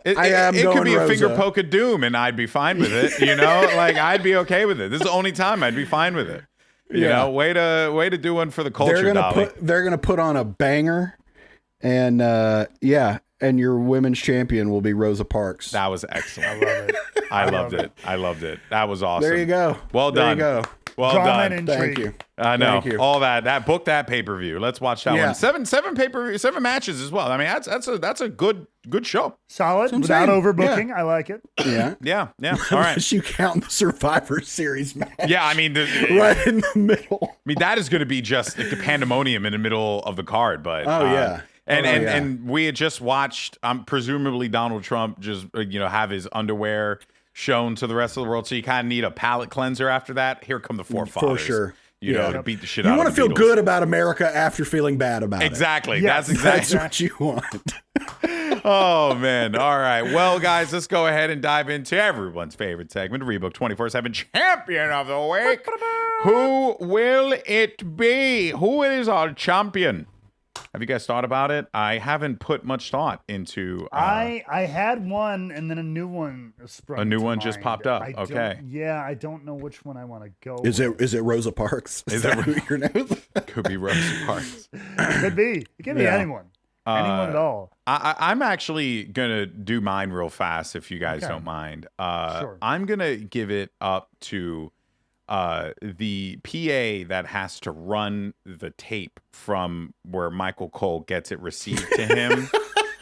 It am could going be a Rosa. finger poke of doom, and I'd be fine with it. You know, like I'd be okay with it. This is the only time I'd be fine with it. You know, way to do one for the culture, Dolly. They're gonna put on a banger, and and your women's champion will be Rosa Parks. That was excellent. I love it. I loved it. That was awesome. There you go. Well done. There you go. Well Drama done. and Thank intrigue. you. I know. Thank you. All that. Book that pay-per-view. Let's watch that Yeah. one. Seven matches as well. I mean, that's a good show. Solid I'm without saying. overbooking. I like it. Yeah. Yeah. All right. Unless you count the Survivor Series match. Yeah, I mean, Right in the middle. that is going to be just like the pandemonium in the middle of the card. But Oh, yeah. And we had just watched, presumably Donald Trump just have his underwear shown to the rest of the world. So you kind of need a palate cleanser after that. Here come the four fathers. For sure. You know, to beat the shit out You of want the to feel Beatles. good about America after feeling bad about Exactly. it. Yes. That's exactly. That's what you want. Oh, man. All right. Well, guys, let's go ahead and dive into everyone's favorite segment, Rebook 24/7 Champion of the Week. Who will it be? Who is our champion? Have you guys thought about it? I haven't put much thought into. I had one, and then a new one sprung. A new to one just mind. popped up. I don't- Okay. Yeah, I don't know which one I want to go. Is with. it Rosa Parks? Is it- that who your name? Could be Rosa Parks. Could be. It could be Yeah. anyone. Anyone at all. I'm actually gonna do mine real fast if you guys Okay. don't mind. Sure. I'm gonna give it up to the PA that has to run the tape from where Michael Cole gets it received to him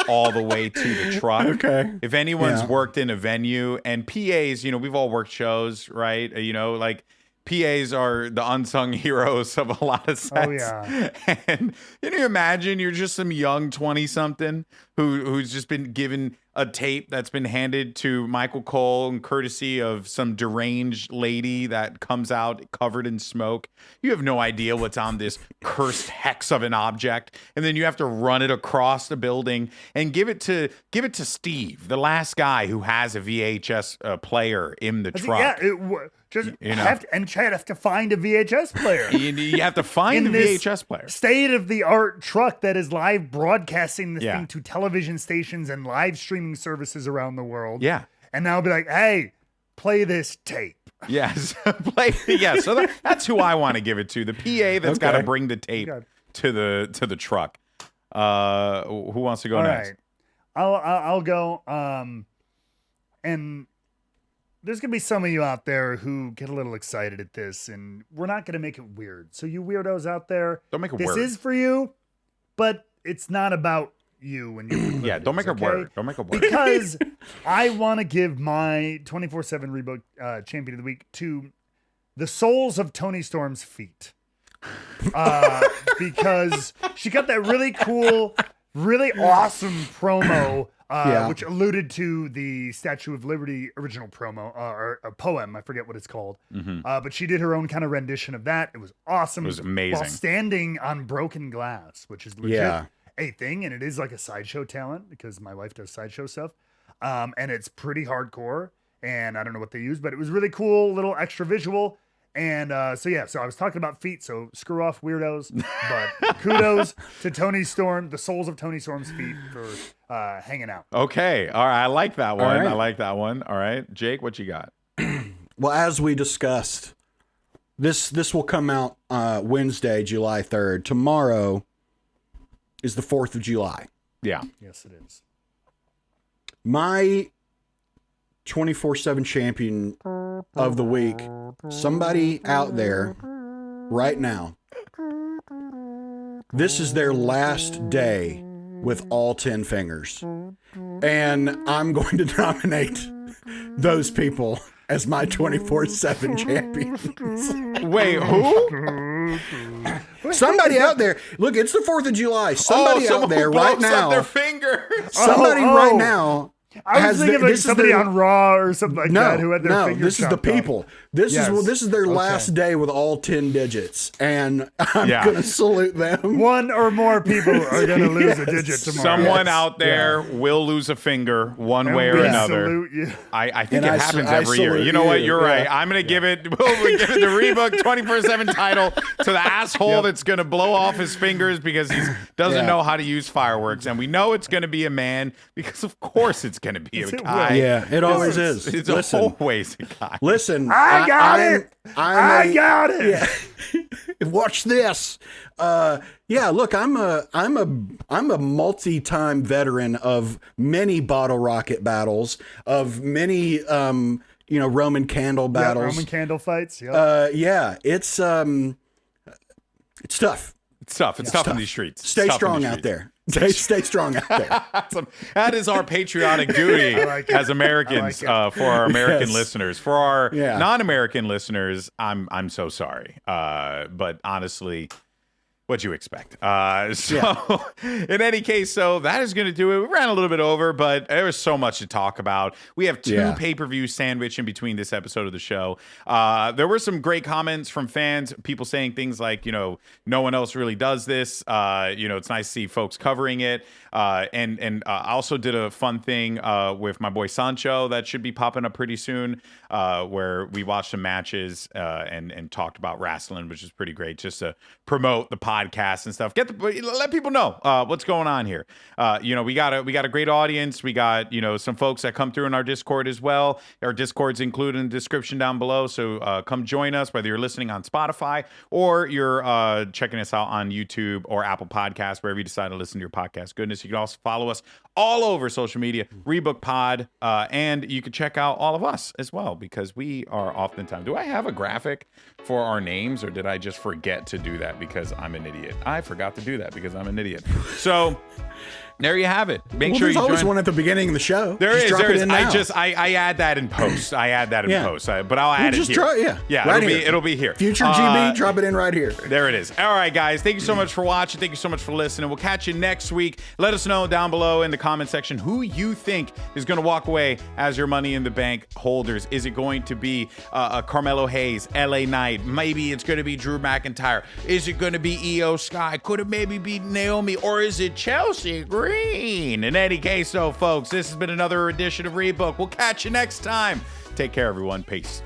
all the way to the truck. Okay. If anyone's Yeah. worked in a venue, and PAs, we've all worked shows, right? Like PAs are the unsung heroes of a lot of sets. Oh, yeah. And can you imagine you're just some young 20-something who's just been given a tape that's been handed to Michael Cole and courtesy of some deranged lady that comes out covered in smoke. You have no idea what's on this cursed hex of an object, and then you have to run it across the building and give it to Steve, the last guy who has a VHS player in the truck. Chad have to find a VHS player. You have to find the VHS player. State-of-the-art truck that is live broadcasting this thing to television stations and live streaming services around the world. Yeah. And now I'll be like, hey, play this tape. Yes. So that's who I want to give it to. The PA that's got to bring the tape to the truck. Who wants to go next? All right. I'll go. And there's going to be some of you out there who get a little excited at this, and we're not going to make it weird. So you weirdos out there, don't make it this word. Is for you, but it's not about you when you don't make it word. Don't make it word. Because I want to give my 24/7 Rebooked Champion of the Week to the soles of Toni Storm's feet. Because she got that really cool, really awesome promo, which alluded to the Statue of Liberty original promo, or a poem. I forget what it's called. But she did her own kind of rendition of that. It was awesome. It was amazing. While standing on broken glass, which is legit a thing. And it is like a sideshow talent because my wife does sideshow stuff. And it's pretty hardcore. And I don't know what they use, but it was really cool, little extra visual. And so I was talking about feet, so screw off weirdos. But kudos to Toni Storm, the soles of Toni Storm's feet for hanging out. Okay. All right. I like that one. Right. I like that one. All right. Jake, what you got? Well, as we discussed, this will come out Wednesday, July 3rd. Tomorrow is the 4th of July. Yeah. Yes, it is. My 24/7 champion of the week, somebody out there right now, this is their last day with all 10 fingers. And I'm going to nominate those people as my 24/7 champions. Wait, who? Somebody out there. Look, it's the 4th of July. Somebody out there right now. Their fingers. Somebody right now. I was thinking like somebody on Raw or something like that who had their fingers this is the people. This is their last day with all 10 digits, and I'm gonna salute them. One or more people are gonna lose a digit tomorrow. Someone out there will lose a finger one way or another. Salute you. I think it happens every year. You know what? You're right. I'm gonna give it. We'll give it the Rebooked 24/7 title to the asshole that's gonna blow off his fingers because he doesn't know how to use fireworks, and we know it's gonna be a man because of course it's gonna be a guy. Yeah, it always is. It's always a guy. Listen, I got it. Yeah. Watch this. Look, I'm a multi-time veteran of many bottle rocket battles, of many Roman candle battles. Roman candle fights. It's tough. It's tough. It's tough in these streets. Stay strong out there. Stay strong out there. That is our patriotic duty as Americans for our American listeners. For our non-American listeners, I'm so sorry. But honestly, what'd you expect? In any case, that is going to do it. We ran a little bit over, but there was so much to talk about. We have two pay-per-views sandwiched in between this episode of the show. There were some great comments from fans, people saying things like, no one else really does this. It's nice to see folks covering it. And I also did a fun thing with my boy Sancho that should be popping up pretty soon, where we watched some matches and talked about wrestling, which is pretty great, just to promote the podcast and stuff. Let people know what's going on here. We got a great audience. We got some folks that come through in our Discord as well. Our Discord's included in the description down below, so come join us, whether you're listening on Spotify or you're checking us out on YouTube or Apple Podcasts, wherever you decide to listen to your podcast goodness. You can also follow us all over social media, Rebooked Pod, and you can check out all of us as well, because we are oftentimes. Do I have a graphic for our names, or did I just forget to do that because I'm an idiot? I forgot to do that because I'm an idiot. So There you have it. Make Well, sure you there's always join. one at the beginning of the show. There is. Drop There it is. in now. I add that in post. I add that in Yeah. post. But I'll add just it here. try, yeah. Right here. It'll be here. Future GB, drop it in right here. There it is. All right, guys. Thank you so much for watching. Thank you so much for listening. We'll catch you next week. Let us know down below in the comment section who you think is going to walk away as your Money in the Bank holders. Is it going to be Carmelo Hayes, LA Knight? Maybe it's going to be Drew McIntyre. Is it going to be Io Sky? Could it maybe be Naomi? Or is it Chelsea Green? In any case, though, folks, this has been another edition of Rebook. We'll catch you next time. Take care, everyone. Peace.